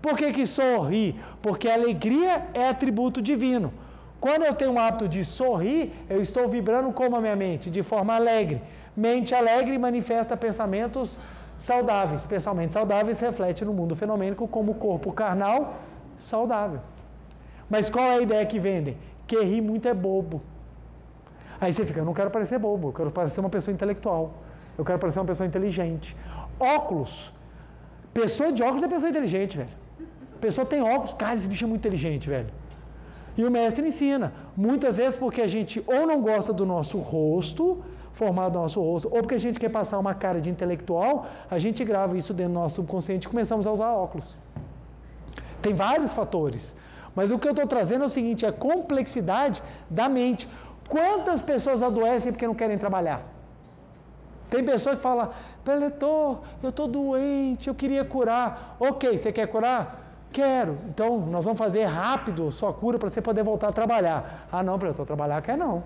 Por que sorrir? Porque a alegria é atributo divino. Quando eu tenho o hábito de sorrir, eu estou vibrando como a minha mente? De forma alegre. Mente alegre manifesta pensamentos saudáveis. Pensamentos saudáveis se refletem no mundo fenomênico como corpo carnal saudável. Mas qual é a ideia que vendem? Que rir muito é bobo. Aí você fica, eu não quero parecer bobo, eu quero parecer uma pessoa intelectual. Eu quero parecer uma pessoa inteligente. Óculos. Pessoa de óculos é pessoa inteligente, velho. Pessoa tem óculos, cara, esse bicho é muito inteligente, velho. E o mestre ensina, muitas vezes porque a gente ou não gosta do nosso rosto, formado do nosso rosto, ou porque a gente quer passar uma cara de intelectual, a gente grava isso dentro do nosso subconsciente e começamos a usar óculos. Tem vários fatores, mas o que eu estou trazendo é o seguinte, é a complexidade da mente. Quantas pessoas adoecem porque não querem trabalhar? Tem pessoa que fala, preletor, eu estou doente, eu queria curar. Ok, você quer curar? Quero. Então, nós vamos fazer rápido sua cura para você poder voltar a trabalhar. Ah, não, preletor, trabalhar quer não.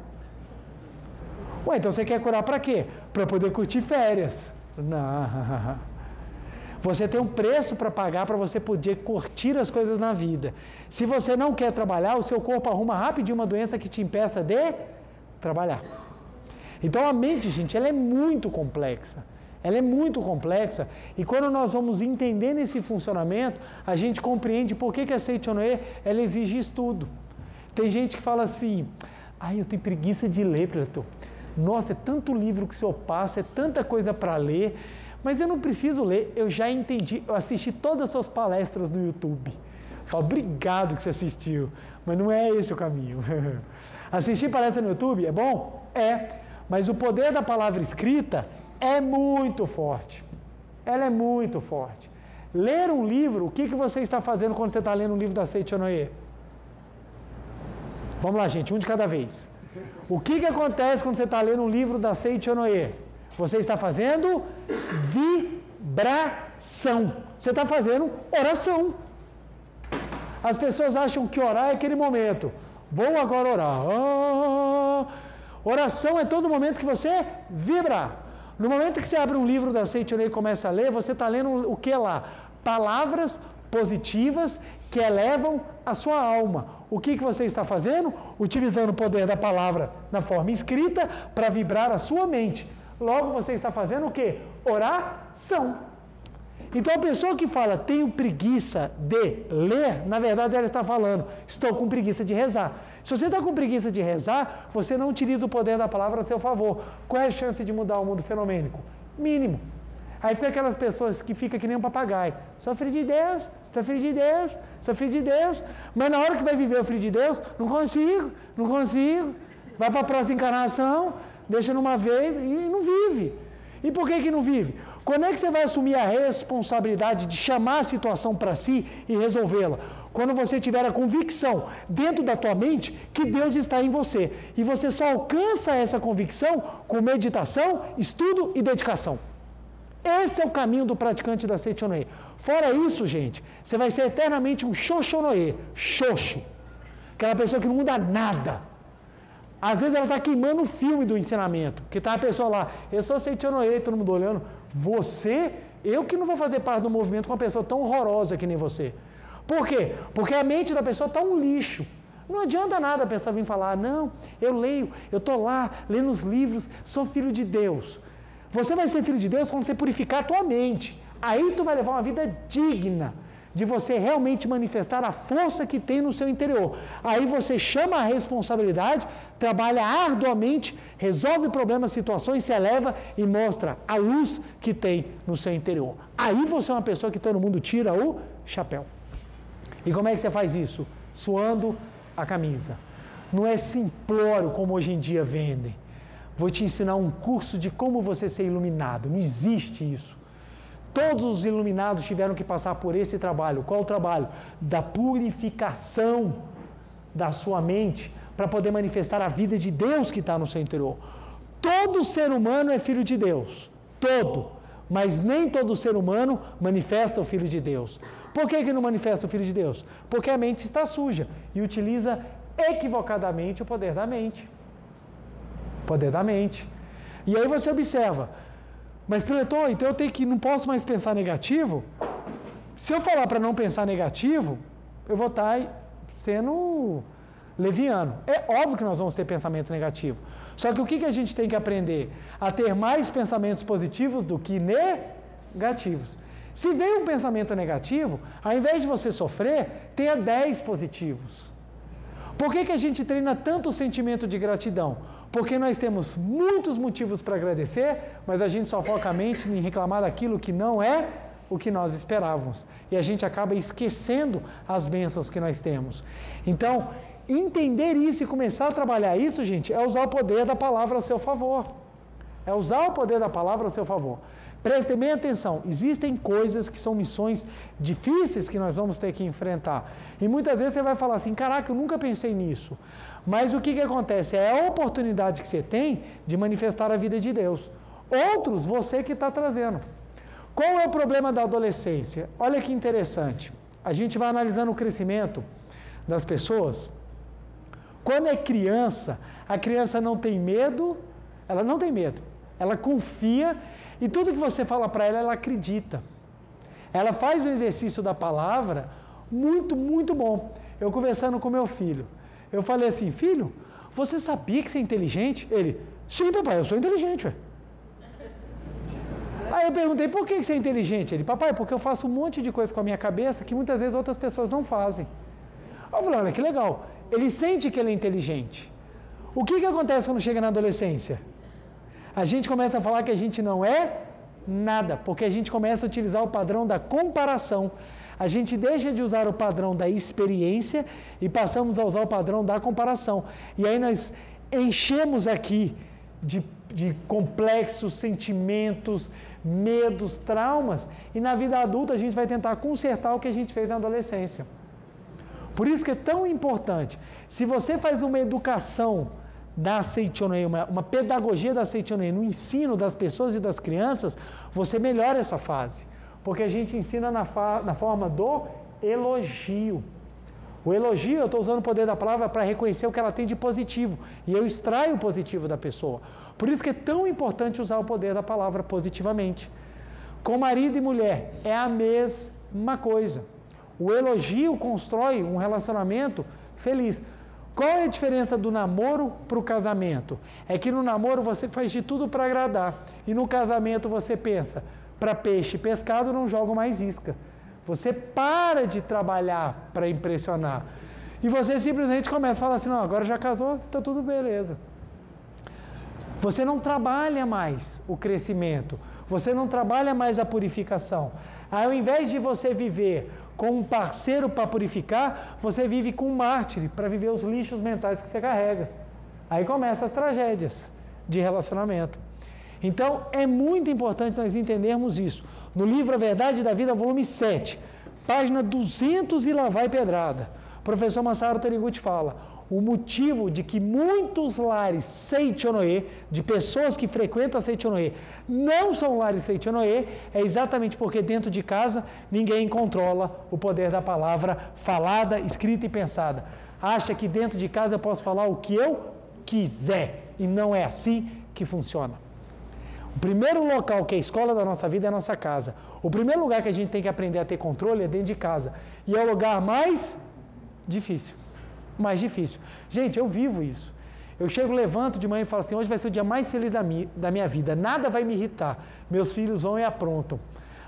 Ué, então você quer curar para quê? Para poder curtir férias. Não. Você tem um preço para pagar para você poder curtir as coisas na vida. Se você não quer trabalhar, o seu corpo arruma rapidinho uma doença que te impeça de trabalhar. Então a mente, gente, ela é muito complexa. Ela é muito complexa e quando nós vamos entendendo esse funcionamento, a gente compreende por que a Seichonoye ela exige estudo. Tem gente que fala assim, Ai, eu tenho preguiça de ler, preletor. Nossa, é tanto livro que o senhor passa, é tanta coisa para ler, mas eu não preciso ler, eu já entendi, eu assisti todas as suas palestras no YouTube. Eu falo, obrigado que você assistiu, mas não é esse o caminho. Assistir palestra no YouTube é bom? É, mas o poder da palavra escrita é muito forte. Ela é muito forte. Ler um livro, o que você está fazendo quando você está lendo um livro da Seichonoye? Vamos lá, gente, um de cada vez. O que acontece quando você está lendo um livro da Seichonoye? Você está fazendo vibração. Você está fazendo oração. As pessoas acham que orar é aquele momento. Vou agora orar. Oração é todo momento que você vibra. No momento que você abre um livro da Seichonoye e começa a ler, você está lendo o que lá? Palavras positivas que elevam a sua alma. O que você está fazendo? Utilizando o poder da palavra na forma escrita para vibrar a sua mente. Logo você está fazendo o quê? Oração. Então a pessoa que fala, tenho preguiça de ler, na verdade ela está falando, estou com preguiça de rezar. Se você está com preguiça de rezar, você não utiliza o poder da palavra a seu favor. Qual é a chance de mudar o mundo fenomênico? Mínimo. Aí fica aquelas pessoas que ficam que nem um papagaio. Sou filho de Deus, sou filho de Deus, sou filho de Deus. Mas na hora que vai viver o filho de Deus, não consigo. Vai para a próxima encarnação, deixa numa vez e não vive. E por que não vive? Quando é que você vai assumir a responsabilidade de chamar a situação para si e resolvê-la? Quando você tiver a convicção dentro da tua mente que Deus está em você. E você só alcança essa convicção com meditação, estudo e dedicação. Esse é o caminho do praticante da Seichonoye. Fora isso, gente, você vai ser eternamente um Shoshonoye, xoxo. Aquela pessoa que não muda nada. Às vezes ela está queimando o filme do ensinamento. Que está a pessoa lá, eu sou Seichonoye, todo mundo olhando. Você, eu que não vou fazer parte do movimento com uma pessoa tão horrorosa que nem você. Por quê? Porque a mente da pessoa está um lixo. Não adianta nada a pessoa vir falar, não, eu leio, eu estou lá, lendo os livros, sou filho de Deus. Você vai ser filho de Deus quando você purificar a tua mente. Aí tu vai levar uma vida digna de você realmente manifestar a força que tem no seu interior. Aí você chama a responsabilidade, trabalha arduamente, resolve problemas, situações, se eleva e mostra a luz que tem no seu interior. Aí você é uma pessoa que todo mundo tira o chapéu. E como é que você faz isso? Suando a camisa. Não é simplório como hoje em dia vendem. Vou te ensinar um curso de como você ser iluminado. Não existe isso. Todos os iluminados tiveram que passar por esse trabalho. Qual o trabalho? Da purificação da sua mente para poder manifestar a vida de Deus que está no seu interior. Todo ser humano é filho de Deus. Todo. Mas nem todo ser humano manifesta o Filho de Deus. Por que não manifesta o Filho de Deus? Porque a mente está suja e utiliza equivocadamente o poder da mente. Poder da mente. E aí você observa, mas preletor, então não posso mais pensar negativo? Se eu falar para não pensar negativo, eu vou estar sendo leviano. É óbvio que nós vamos ter pensamento negativo. Só que o que a gente tem que aprender? A ter mais pensamentos positivos do que negativos. Se vem um pensamento negativo, ao invés de você sofrer, tenha 10 positivos. Por que a gente treina tanto o sentimento de gratidão? Porque nós temos muitos motivos para agradecer, mas a gente só foca a mente em reclamar daquilo que não é o que nós esperávamos. E a gente acaba esquecendo as bênçãos que nós temos. Então, entender isso e começar a trabalhar isso, gente, é usar o poder da palavra a seu favor. É usar o poder da palavra a seu favor. Prestem bem atenção, existem coisas que são missões difíceis que nós vamos ter que enfrentar. E muitas vezes você vai falar assim, caraca, eu nunca pensei nisso. Mas o que acontece? É a oportunidade que você tem de manifestar a vida de Deus. Outros, você que está trazendo. Qual é o problema da adolescência? Olha que interessante. A gente vai analisando o crescimento das pessoas. Quando é criança, a criança não tem medo, ela não tem medo. Ela confia e tudo que você fala para ela, ela acredita. Ela faz o exercício da palavra muito, muito bom. Eu conversando com meu filho, eu falei assim, filho, você sabia que você é inteligente? Ele, sim, papai, eu sou inteligente. Ué. Aí eu perguntei, por que você é inteligente? Ele, papai, porque eu faço um monte de coisa com a minha cabeça que muitas vezes outras pessoas não fazem. Eu falei, olha que legal, ele sente que ele é inteligente. O que acontece quando chega na adolescência? A gente começa a falar que a gente não é nada, porque a gente começa a utilizar o padrão da comparação. A gente deixa de usar o padrão da experiência e passamos a usar o padrão da comparação. E aí nós enchemos aqui de complexos sentimentos, medos, traumas, e na vida adulta a gente vai tentar consertar o que a gente fez na adolescência. Por isso que é tão importante, se você faz uma educação da Seichonoye, uma pedagogia da Seichonoye no ensino das pessoas e das crianças, você melhora essa fase. Porque a gente ensina na forma do elogio. O elogio, eu estou usando o poder da palavra para reconhecer o que ela tem de positivo. E eu extraio o positivo da pessoa. Por isso que é tão importante usar o poder da palavra positivamente. Com marido e mulher, é a mesma coisa. O elogio constrói um relacionamento feliz. Qual é a diferença do namoro para o casamento? É que no namoro você faz de tudo para agradar. E no casamento você pensa, para peixe e pescado não jogo mais isca. Você para de trabalhar para impressionar. E você simplesmente começa a falar assim, não, agora já casou, está tudo beleza. Você não trabalha mais o crescimento. Você não trabalha mais a purificação. Aí, ao invés de você viver com um parceiro para purificar, você vive com um mártir para viver os lixos mentais que você carrega. Aí começam as tragédias de relacionamento. Então, é muito importante nós entendermos isso. No livro A Verdade da Vida, volume 7, página 200 e lá vai pedrada, o professor Masaru Taniguchi fala, o motivo de que muitos lares Seichonoye, de pessoas que frequentam a Seichonoye, não são lares Seichonoye, é exatamente porque dentro de casa ninguém controla o poder da palavra falada, escrita e pensada. Acha que dentro de casa eu posso falar o que eu quiser, e não é assim que funciona. O primeiro local que é a escola da nossa vida é a nossa casa. O primeiro lugar que a gente tem que aprender a ter controle é dentro de casa. E é o lugar mais difícil. Mais difícil. Gente, eu vivo isso. Eu chego, levanto de manhã e falo assim, hoje vai ser o dia mais feliz da minha vida. Nada vai me irritar. Meus filhos vão e aprontam.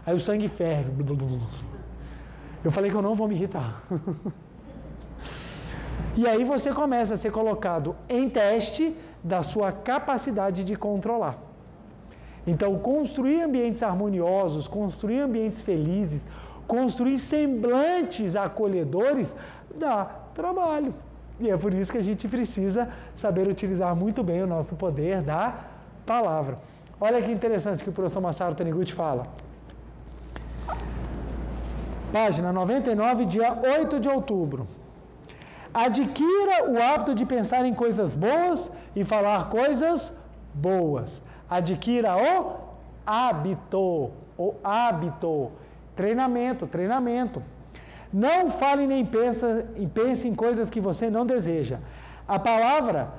Aí o sangue ferve. Eu falei que eu não vou me irritar. E aí você começa a ser colocado em teste da sua capacidade de controlar. Então, construir ambientes harmoniosos, construir ambientes felizes, construir semblantes acolhedores, dá trabalho. E é por isso que a gente precisa saber utilizar muito bem o nosso poder da palavra. Olha que interessante que o professor Masaru Taniguchi fala. Página 99, dia 8 de outubro. Adquira o hábito de pensar em coisas boas e falar coisas boas. Adquira o hábito. Treinamento. Não fale nem pense em coisas que você não deseja. A palavra,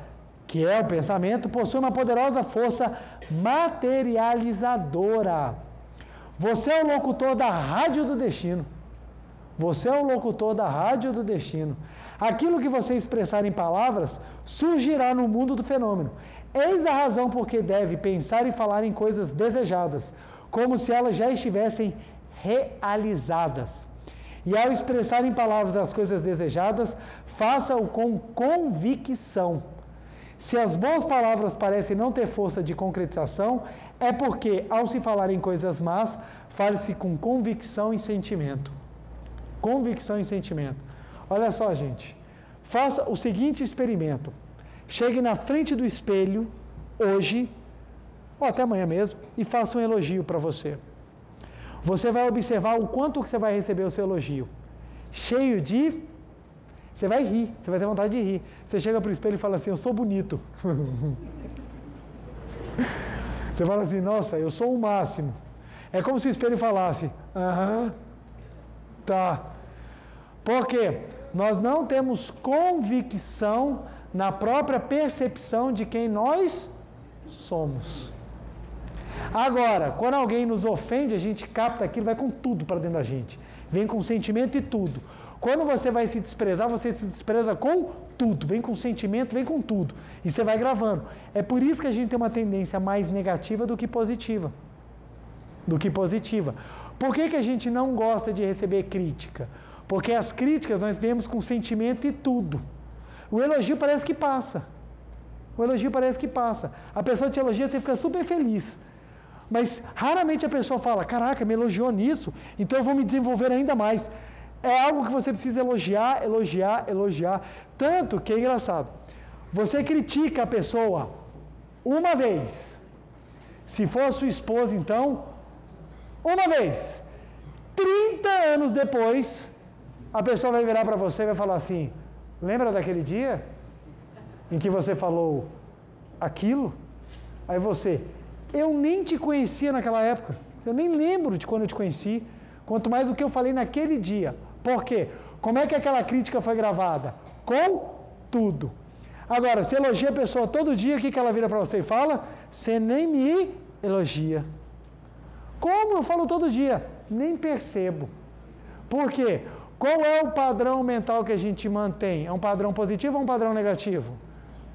que é o pensamento, possui uma poderosa força materializadora. Você é o locutor da rádio do destino. Aquilo que você expressar em palavras surgirá no mundo do fenômeno. Eis a razão por que deve pensar e falar em coisas desejadas, como se elas já estivessem realizadas. E ao expressar em palavras as coisas desejadas, faça-o com convicção. Se as boas palavras parecem não ter força de concretização, é porque, ao se falar em coisas más, fale-se com convicção e sentimento. Olha só, gente. Faça o seguinte experimento. Chegue na frente do espelho, hoje, ou até amanhã mesmo, e faça um elogio para você. Você vai observar o quanto que você vai receber o seu elogio. Cheio de... Você vai rir, você vai ter vontade de rir. Você chega para o espelho e fala assim, eu sou bonito. Você fala assim, nossa, eu sou o máximo. É como se o espelho falasse, aham, tá. Por quê? Nós não temos convicção na própria percepção de quem nós somos. Agora, quando alguém nos ofende, a gente capta aquilo, vai com tudo para dentro da gente. Vem com sentimento e tudo. Quando você vai se desprezar, você se despreza com tudo. Vem com sentimento, vem com tudo. E você vai gravando. É por isso que a gente tem uma tendência mais negativa do que positiva. Por que a gente não gosta de receber crítica? Porque as críticas nós vemos com sentimento e tudo. O elogio parece que passa. O elogio parece que passa. A pessoa te elogia, você fica super feliz. Mas raramente a pessoa fala, caraca, me elogiou nisso, então eu vou me desenvolver ainda mais. É algo que você precisa elogiar, elogiar, elogiar. Tanto que é engraçado. Você critica a pessoa uma vez. Se for a sua esposa, então, uma vez. 30 anos depois, a pessoa vai virar para você e vai falar assim, lembra daquele dia em que você falou aquilo? Aí você, eu nem te conhecia naquela época. Eu nem lembro de quando eu te conheci. Quanto mais do que eu falei naquele dia. Por quê? Como é que aquela crítica foi gravada? Com tudo. Agora, se elogia a pessoa todo dia, o que ela vira para você e fala? Você nem me elogia. Como eu falo todo dia? Nem percebo. Por quê? Qual é o padrão mental que a gente mantém? É um padrão positivo ou um padrão negativo?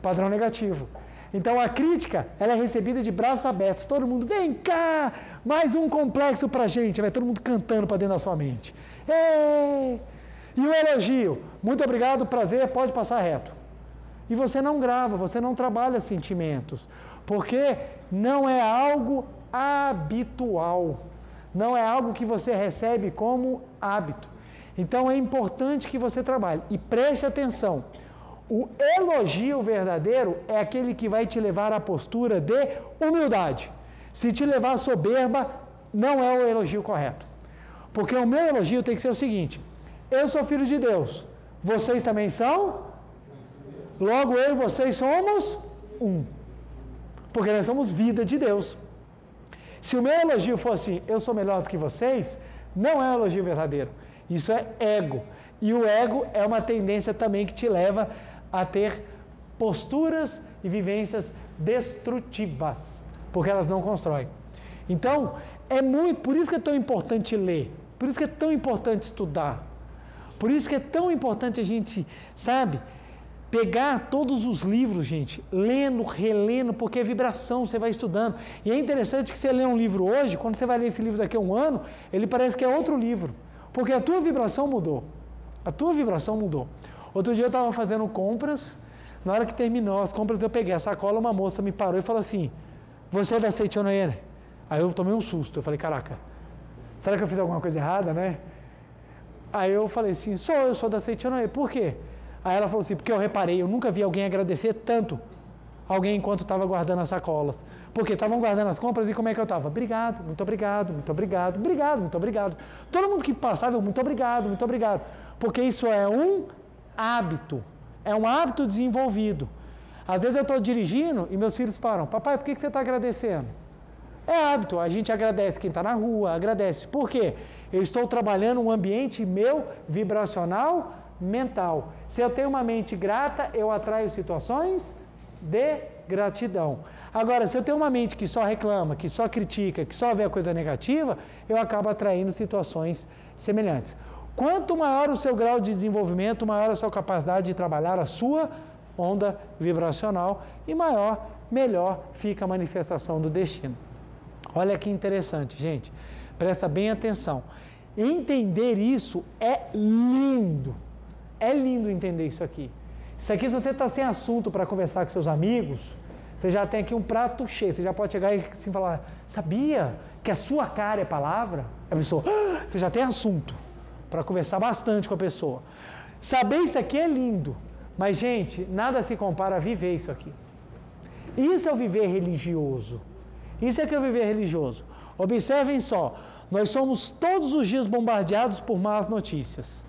Padrão negativo. Então a crítica, ela é recebida de braços abertos. Todo mundo, vem cá, mais um complexo pra gente. Vai todo mundo cantando para dentro da sua mente. Ei! E o elogio, muito obrigado, prazer, pode passar reto. E você não grava, você não trabalha sentimentos, porque não é algo habitual, não é algo que você recebe como hábito. Então é importante que você trabalhe. E preste atenção, o elogio verdadeiro é aquele que vai te levar à postura de humildade. Se te levar à soberba, não é o elogio correto. Porque o meu elogio tem que ser o seguinte, eu sou filho de Deus, vocês também são? Logo eu e vocês somos um. Porque nós somos vida de Deus. Se o meu elogio fosse, eu sou melhor do que vocês, não é um elogio verdadeiro. Isso é ego. E o ego é uma tendência também que te leva a ter posturas e vivências destrutivas, porque elas não constroem. Então, por isso que é tão importante ler, por isso que é tão importante estudar, por isso que é tão importante a gente, pegar todos os livros, gente, lendo, relendo, porque é vibração, você vai estudando. E é interessante que você lê um livro hoje, quando você vai ler esse livro daqui a um ano, ele parece que é outro livro, porque a tua vibração mudou. A tua vibração mudou. Outro dia eu estava fazendo compras, na hora que terminou as compras eu peguei a sacola, uma moça me parou e falou assim, você é da Seichonoye? Aí eu tomei um susto, eu falei, caraca, será que eu fiz alguma coisa errada, né? Aí eu falei assim, eu sou da Seichonoye, por quê? Aí ela falou assim, porque eu reparei, eu nunca vi alguém agradecer tanto alguém enquanto estava guardando as sacolas. Porque estavam guardando as compras e como é que eu estava? Obrigado, muito obrigado, muito obrigado, obrigado, muito obrigado. Todo mundo que passava, muito obrigado, muito obrigado. Porque isso é um hábito, é um hábito desenvolvido. Às vezes eu estou dirigindo e meus filhos param, papai, por que você está agradecendo? É hábito, a gente agradece quem está na rua, agradece. Por quê? Eu estou trabalhando um ambiente meu vibracional mental. Se eu tenho uma mente grata, eu atraio situações de gratidão. Agora, se eu tenho uma mente que só reclama, que só critica, que só vê a coisa negativa, eu acabo atraindo situações semelhantes. Quanto maior o seu grau de desenvolvimento, maior a sua capacidade de trabalhar a sua onda vibracional e melhor fica a manifestação do destino. Olha que interessante, gente. Presta bem atenção. Entender isso é lindo. É lindo entender isso aqui. Isso aqui, se você está sem assunto para conversar com seus amigos, você já tem aqui um prato cheio. Você já pode chegar e assim falar, sabia que a sua cara é palavra? A pessoa, você já tem assunto para conversar bastante com a pessoa. Saber isso aqui é lindo. Mas, gente, nada se compara a viver isso aqui. Isso é o viver religioso. Isso é que é o viver religioso. Observem só, nós somos todos os dias bombardeados por más notícias.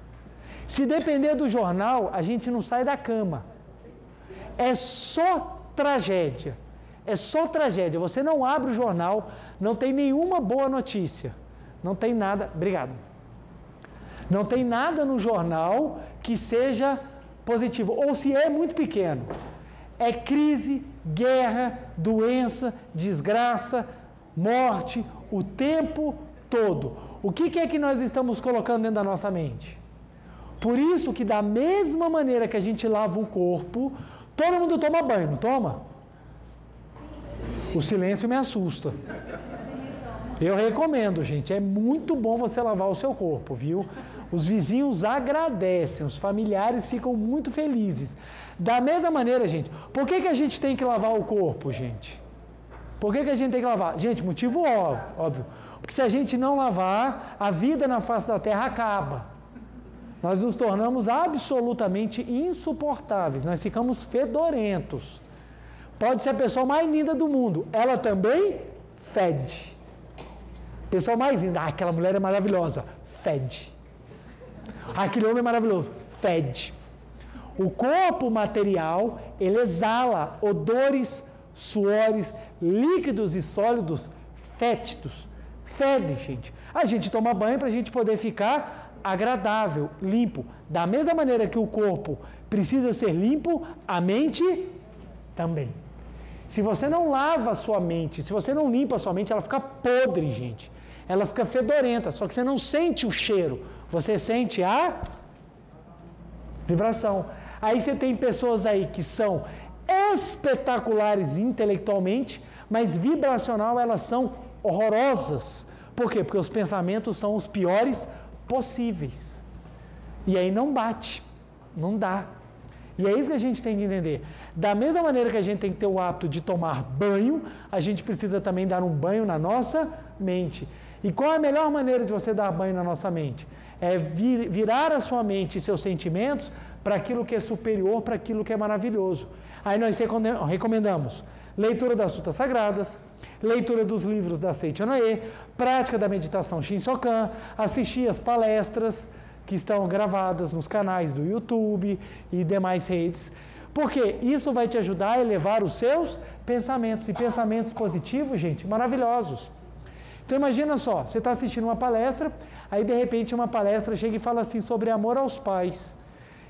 Se depender do jornal, a gente não sai da cama. É só tragédia. É só tragédia. Você não abre o jornal, não tem nenhuma boa notícia. Não tem nada. Obrigado. Não tem nada no jornal que seja positivo. Ou se é muito pequeno. É crise, guerra, doença, desgraça, morte, o tempo todo. O que é que nós estamos colocando dentro da nossa mente? Por isso que da mesma maneira que a gente lava o corpo, todo mundo toma banho, não toma? O silêncio me assusta. Eu recomendo, gente, é muito bom você lavar o seu corpo, viu? Os vizinhos agradecem, os familiares ficam muito felizes. Da mesma maneira, gente, por que a gente tem que lavar o corpo, gente? Por que a gente tem que lavar? Gente, motivo óbvio. Porque se a gente não lavar, a vida na face da terra acaba. Nós nos tornamos absolutamente insuportáveis, nós ficamos fedorentos. Pode ser a pessoa mais linda do mundo, ela também fede. Pessoa mais linda, aquela mulher é maravilhosa, fede. Aquele homem é maravilhoso, fede. O corpo material, ele exala odores, suores, líquidos e sólidos fétidos. Fede, gente. A gente toma banho para a gente poder ficar agradável, limpo. Da mesma maneira que o corpo precisa ser limpo, a mente também. Se você não lava a sua mente, se você não limpa a sua mente, ela fica podre, gente. Ela fica fedorenta, só que você não sente o cheiro, você sente a vibração. Aí você tem pessoas aí que são espetaculares intelectualmente, mas vibracional elas são horrorosas. Por quê? Porque os pensamentos são os piores possíveis. E aí não bate, não dá. E é isso que a gente tem que entender. Da mesma maneira que a gente tem que ter o hábito de tomar banho, a gente precisa também dar um banho na nossa mente. E qual é a melhor maneira de você dar banho na nossa mente? É virar a sua mente e seus sentimentos para aquilo que é superior, para aquilo que é maravilhoso. Aí nós recomendamos leitura das Sutas Sagradas, leitura dos livros da Seiichi Noe, prática da meditação Shinsokan, assistir as palestras que estão gravadas nos canais do YouTube e demais redes, porque isso vai te ajudar a elevar os seus pensamentos, e pensamentos positivos, gente, maravilhosos. Então imagina só, você está assistindo uma palestra, aí de repente uma palestra chega e fala assim sobre amor aos pais,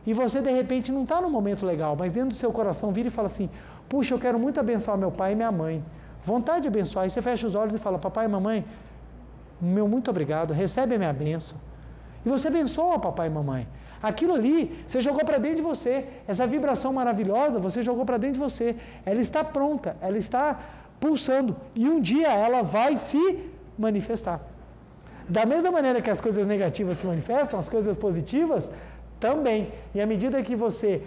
e você de repente não está num momento legal, mas dentro do seu coração vira e fala assim, puxa, eu quero muito abençoar meu pai e minha mãe, vontade de abençoar, e você fecha os olhos e fala, papai e mamãe, meu muito obrigado, recebe a minha bênção. E você abençoa papai e mamãe. Aquilo ali, você jogou para dentro de você. Essa vibração maravilhosa, você jogou para dentro de você. Ela está pronta, ela está pulsando. E um dia ela vai se manifestar. Da mesma maneira que as coisas negativas se manifestam, as coisas positivas também. E à medida que você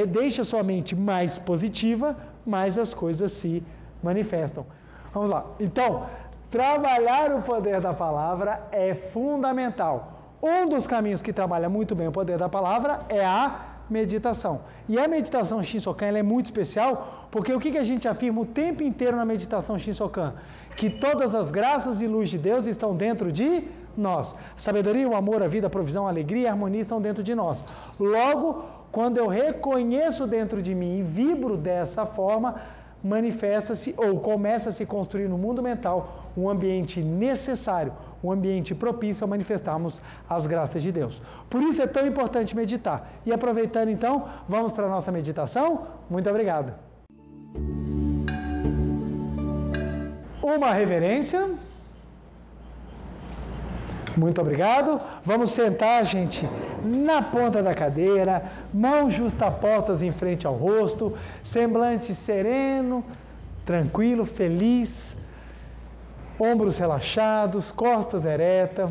deixa a sua mente mais positiva, mais as coisas se manifestam. Vamos lá. Então, trabalhar o poder da palavra é fundamental. Um dos caminhos que trabalha muito bem o poder da palavra é a meditação. E a meditação Shinsokan ela é muito especial, porque o que a gente afirma o tempo inteiro na meditação Shinsokan? Que todas as graças e luz de Deus estão dentro de nós. A sabedoria, o amor, a vida, a provisão, a alegria e a harmonia estão dentro de nós. Logo, quando eu reconheço dentro de mim e vibro dessa forma, manifesta-se ou começa a se construir no mundo mental um ambiente necessário, um ambiente propício a manifestarmos as graças de Deus. Por isso é tão importante meditar. E aproveitando então, vamos para a nossa meditação? Muito obrigado. Uma reverência. Muito obrigado. Vamos sentar, gente, na ponta da cadeira, mãos justapostas em frente ao rosto, semblante sereno, tranquilo, feliz, ombros relaxados, costas eretas,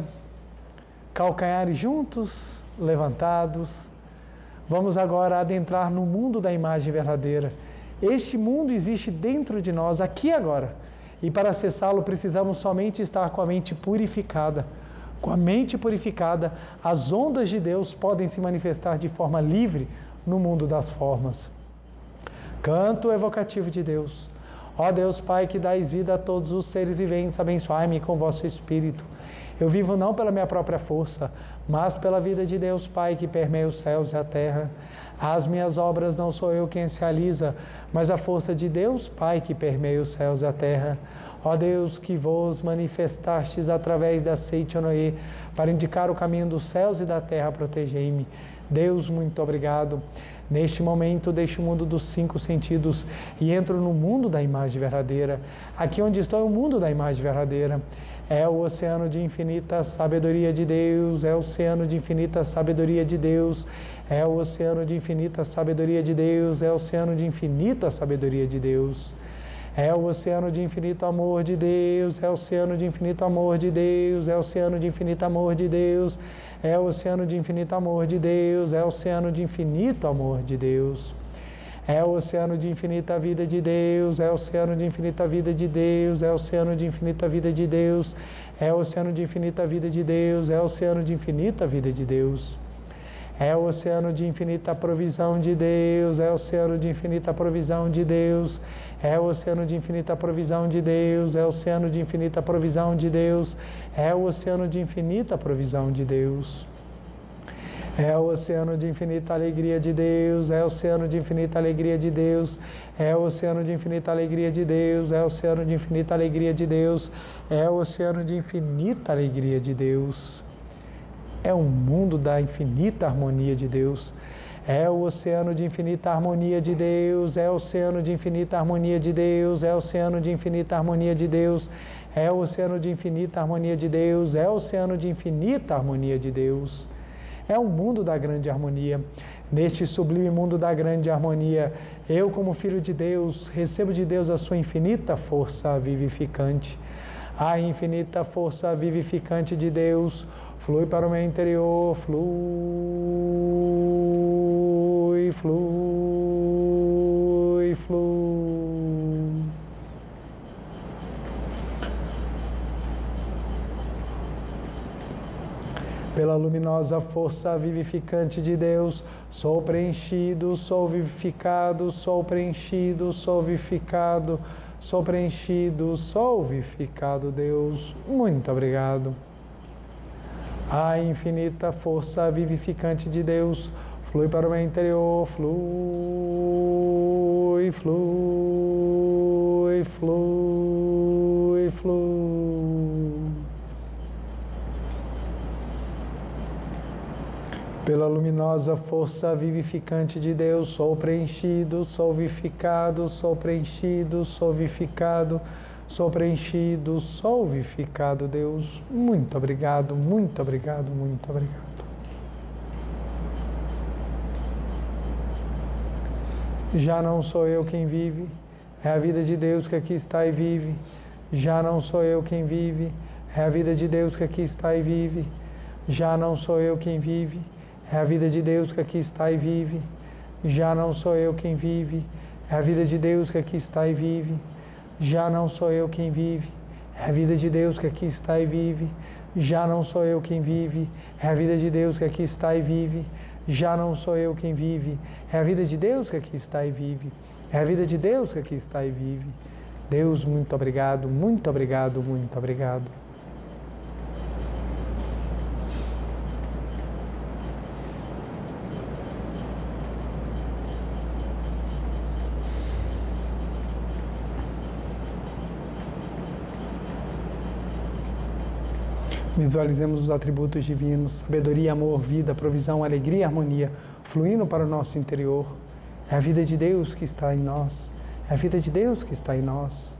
calcanhares juntos, levantados. Vamos agora adentrar no mundo da imagem verdadeira. Este mundo existe dentro de nós, aqui e agora. E para acessá-lo precisamos somente estar com a mente purificada. Com a mente purificada, as ondas de Deus podem se manifestar de forma livre no mundo das formas. Canto evocativo de Deus. Ó Deus Pai, que dais vida a todos os seres viventes, abençoai-me com vosso Espírito. Eu vivo não pela minha própria força, mas pela vida de Deus Pai, que permeia os céus e a terra. As minhas obras não sou eu quem se realiza, mas a força de Deus Pai, que permeia os céus e a terra. Ó Deus, que vos manifestastes através da Seiichi Noe para indicar o caminho dos céus e da terra, protegei-me. Deus, muito obrigado. Neste momento, deixo o mundo dos 5 sentidos e entro no mundo da imagem verdadeira. Aqui onde estou é o mundo da imagem verdadeira. É o oceano de infinita sabedoria de Deus, é o oceano de infinita sabedoria de Deus, é o oceano de infinita sabedoria de Deus, é o oceano de infinita sabedoria de Deus. É o oceano de infinito amor de Deus, é o oceano de infinito amor de Deus, é o oceano de infinito amor de Deus, é o oceano de infinito amor de Deus, é o oceano de infinito amor de Deus. É o oceano de infinita vida de Deus, é o oceano de infinita vida de Deus, é o oceano de infinita vida de Deus, é o oceano de infinita vida de Deus, é o oceano de infinita vida de Deus. É o oceano de infinita provisão de Deus, é o oceano de infinita provisão de Deus, é o oceano de infinita provisão de Deus, é o oceano de infinita provisão de Deus, é o oceano de infinita provisão de Deus. É o oceano de infinita alegria de Deus, é o oceano de infinita alegria de Deus, é o oceano de infinita alegria de Deus, é o oceano de infinita alegria de Deus, é o oceano de infinita alegria de Deus. É o mundo da infinita harmonia de Deus. É o oceano de infinita harmonia de Deus, é o oceano de infinita harmonia de Deus, é o oceano de infinita harmonia de Deus, é o oceano de infinita harmonia de Deus, é o oceano de infinita harmonia de Deus. É o mundo da grande harmonia. Neste sublime mundo da grande harmonia, eu, como filho de Deus, recebo de Deus a sua infinita força vivificante. A infinita força vivificante de Deus flui para o meu interior, flui, flui, flui. Pela luminosa força vivificante de Deus, sou preenchido, sou vivificado, sou preenchido, sou vivificado, sou preenchido, sou vivificado, Deus. Muito obrigado. A infinita força vivificante de Deus flui para o meu interior, flui, flui, flui, flui. Pela luminosa força vivificante de Deus, sou preenchido, sou vivificado, sou preenchido, sou vivificado, sou preenchido, sou vivificado, Deus. Muito obrigado, muito obrigado, muito obrigado. Já não sou eu quem vive, é a vida de Deus que aqui está e vive. Já não sou eu quem vive, é a vida de Deus que aqui está e vive. Já não sou eu quem vive, é a vida de Deus que aqui está e vive. Já não sou eu quem vive, é a vida de Deus que aqui está e vive. Já não sou eu quem vive, é a vida de Deus que aqui está e vive. Já não sou eu quem vive, é a vida de Deus que aqui está e vive. Já não sou eu quem vive, é a vida de Deus que aqui está e vive. É a vida de Deus que aqui está e vive. Deus, muito obrigado, muito obrigado, muito obrigado. Visualizemos os atributos divinos, sabedoria, amor, vida, provisão, alegria e harmonia, fluindo para o nosso interior. É a vida de Deus que está em nós. É a vida de Deus que está em nós.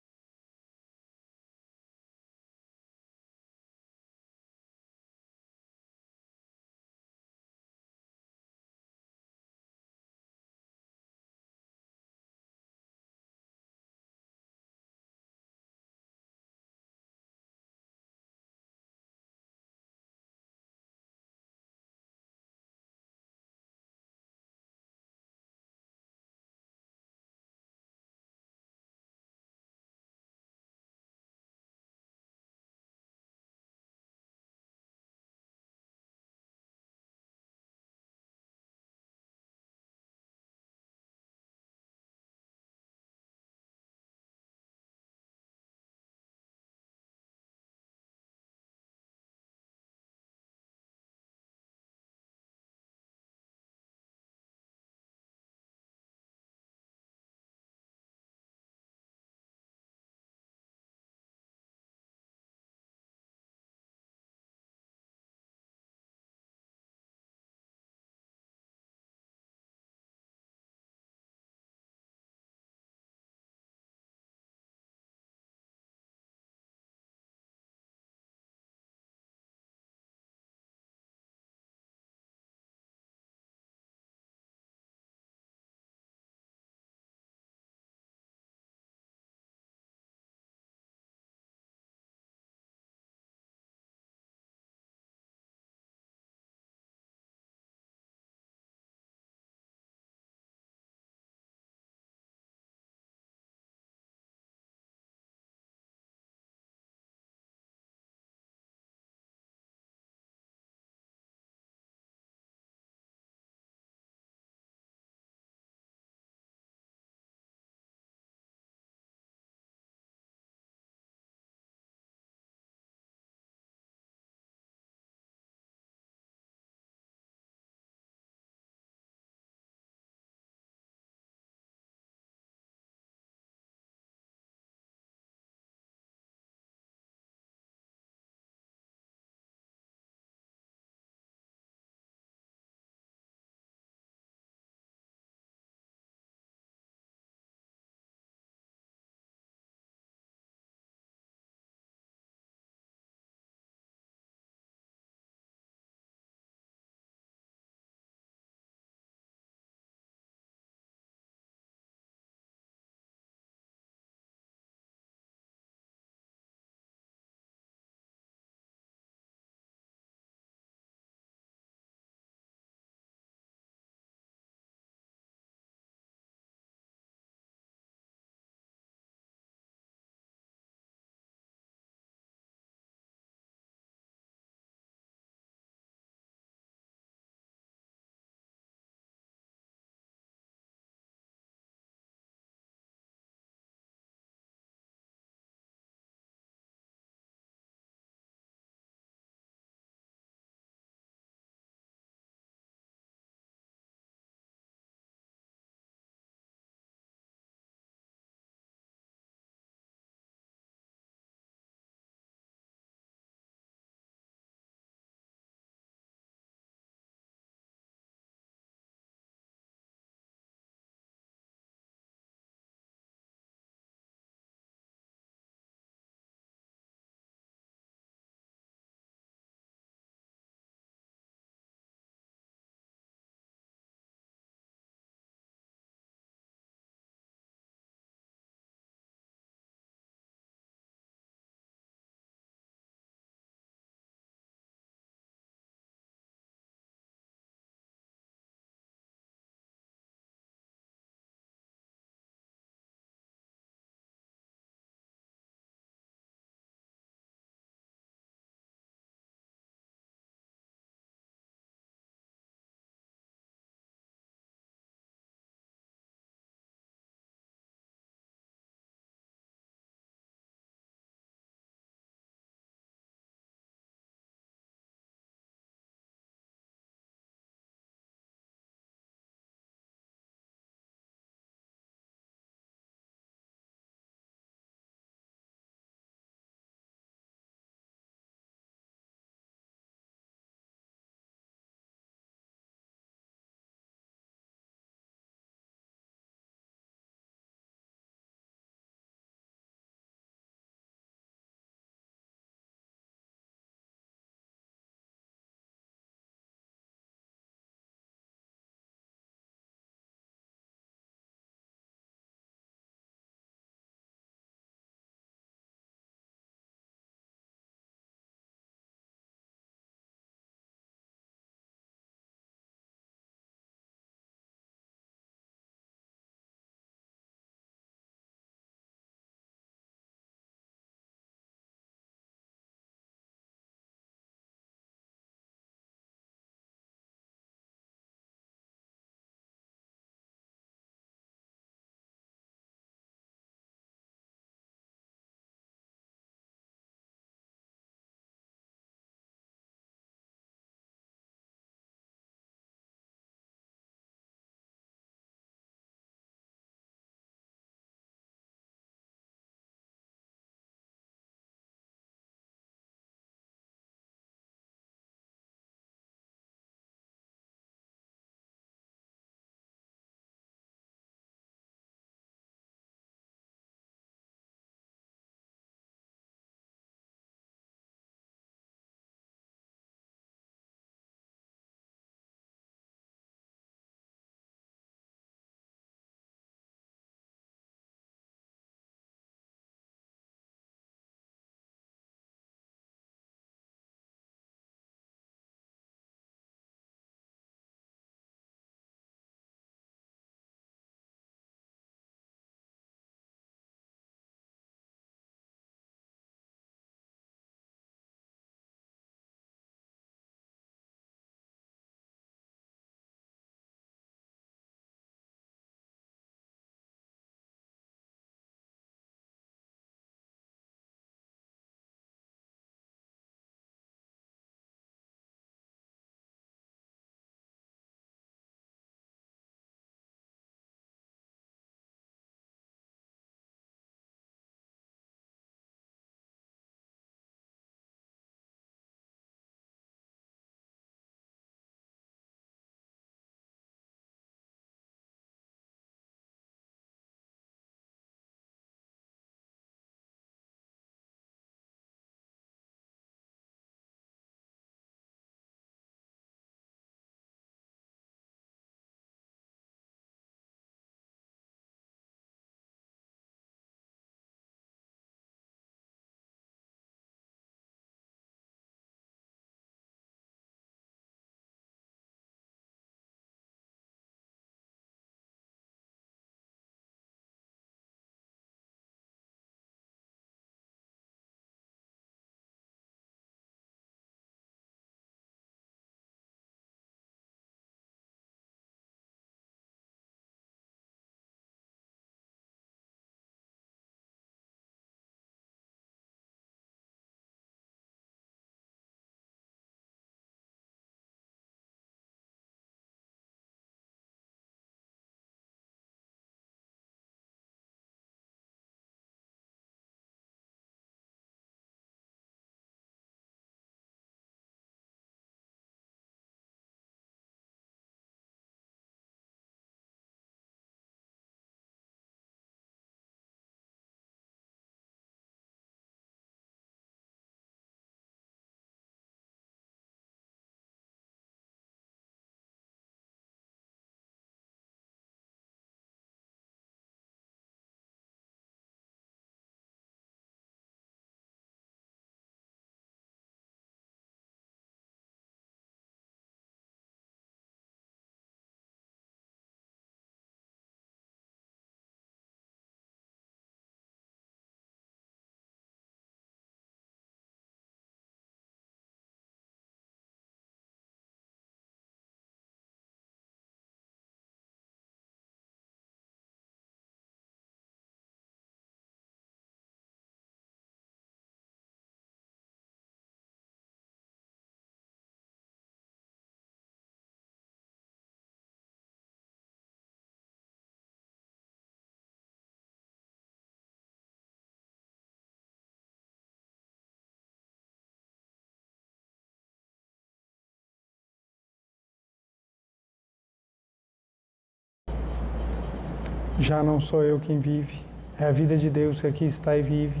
Já não sou eu quem vive, é a vida de Deus que aqui está e vive.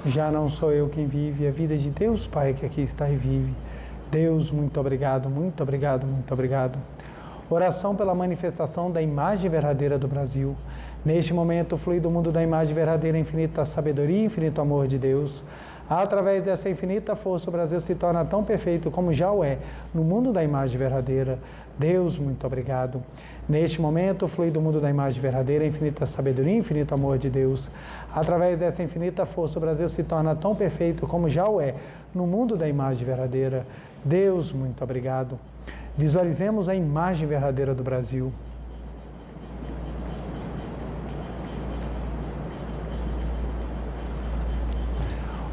Já não sou eu quem vive, é a vida de Deus Pai que aqui está e vive. Deus, muito obrigado, muito obrigado, muito obrigado. Oração pela manifestação da imagem verdadeira do Brasil. Neste momento, flui do mundo da imagem verdadeira, infinita sabedoria e infinito amor de Deus. Através dessa infinita força, o Brasil se torna tão perfeito como já o é no mundo da imagem verdadeira. Deus, muito obrigado. Neste momento, flui do mundo da imagem verdadeira, infinita sabedoria e infinito amor de Deus. Através dessa infinita força, o Brasil se torna tão perfeito como já o é no mundo da imagem verdadeira. Deus, muito obrigado. Visualizemos a imagem verdadeira do Brasil.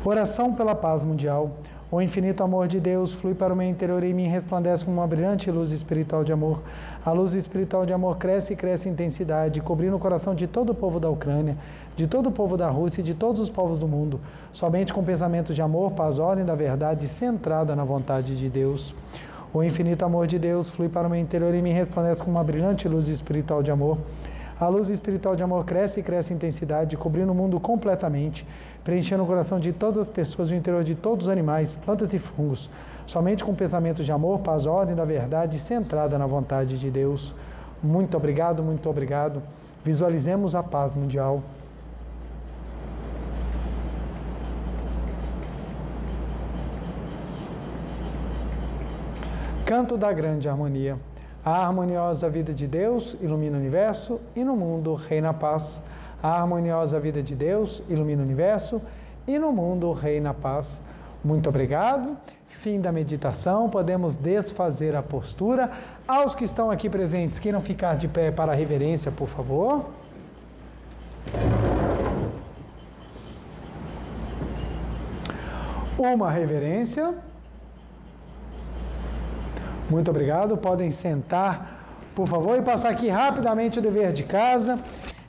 Oração pela paz mundial. O infinito amor de Deus flui para o meu interior e em mim resplandece como uma brilhante luz espiritual de amor. A luz espiritual de amor cresce e cresce em intensidade, cobrindo o coração de todo o povo da Ucrânia, de todo o povo da Rússia e de todos os povos do mundo. Somente com pensamentos de amor, paz, ordem da verdade, centrada na vontade de Deus. O infinito amor de Deus flui para o meu interior e em mim resplandece como uma brilhante luz espiritual de amor. A luz espiritual de amor cresce e cresce em intensidade, cobrindo o mundo completamente, preenchendo o coração de todas as pessoas e o interior de todos os animais, plantas e fungos, somente com pensamentos de amor, paz, ordem da verdade, centrada na vontade de Deus. Muito obrigado, muito obrigado. Visualizemos a paz mundial. Canto da grande harmonia. A harmoniosa vida de Deus ilumina o universo e no mundo reina a paz. A harmoniosa vida de Deus ilumina o universo e no mundo reina a paz. Muito obrigado. Fim da meditação. Podemos desfazer a postura. Aos que estão aqui presentes, queiram ficar de pé para a reverência, por favor. Uma reverência. Muito obrigado. Podem sentar, por favor, e passar aqui rapidamente o dever de casa.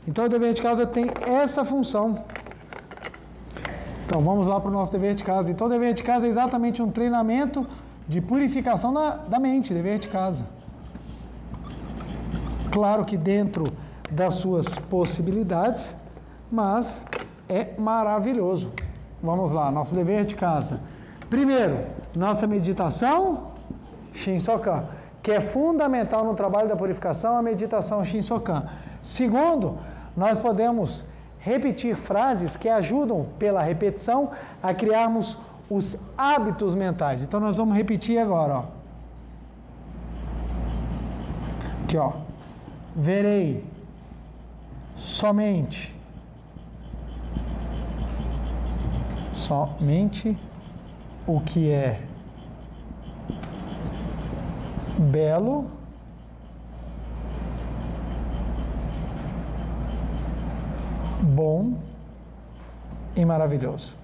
Então, o dever de casa tem essa função. Então, vamos lá para o nosso dever de casa. Então, o dever de casa é exatamente um treinamento de purificação da mente, dever de casa. Claro que dentro das suas possibilidades, mas é maravilhoso. Vamos lá, nosso dever de casa. Primeiro, nossa meditação Shinsokan, que é fundamental no trabalho da purificação, a meditação Shinsokan. Segundo, nós podemos repetir frases que ajudam, pela repetição, a criarmos os hábitos mentais. Então, nós vamos repetir agora, ó. Aqui, ó. Verei somente o que é belo, bom e maravilhoso.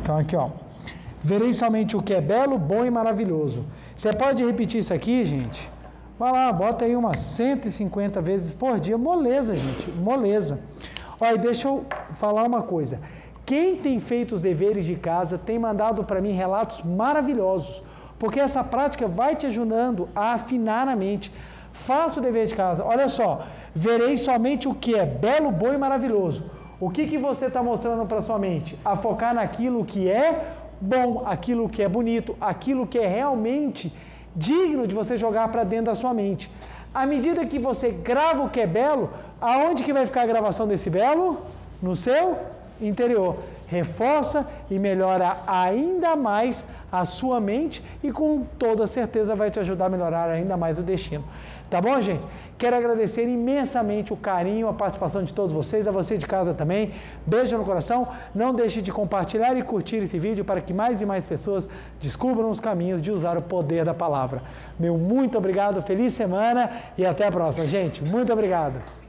Então aqui, ó, verei somente o que é belo, bom e maravilhoso. Você pode repetir isso aqui, gente? Vai lá, bota aí umas 150 vezes por dia, moleza, gente, moleza. Olha, deixa eu falar uma coisa. Quem tem feito os deveres de casa tem mandado para mim relatos maravilhosos, porque essa prática vai te ajudando a afinar a mente. Faça o dever de casa. Olha só, verei somente o que é belo, bom e maravilhoso. O que você está mostrando para sua mente? A focar naquilo que é bom, aquilo que é bonito, aquilo que é realmente digno de você jogar para dentro da sua mente. À medida que você grava o que é belo, aonde que vai ficar a gravação desse belo? No seu interior. Reforça e melhora ainda mais a sua mente e com toda certeza vai te ajudar a melhorar ainda mais o destino. Tá bom, gente? Quero agradecer imensamente o carinho, a participação de todos vocês, a você de casa também. Beijo no coração. Não deixe de compartilhar e curtir esse vídeo para que mais e mais pessoas descubram os caminhos de usar o poder da palavra. Meu muito obrigado, feliz semana e até a próxima, gente. Muito obrigado.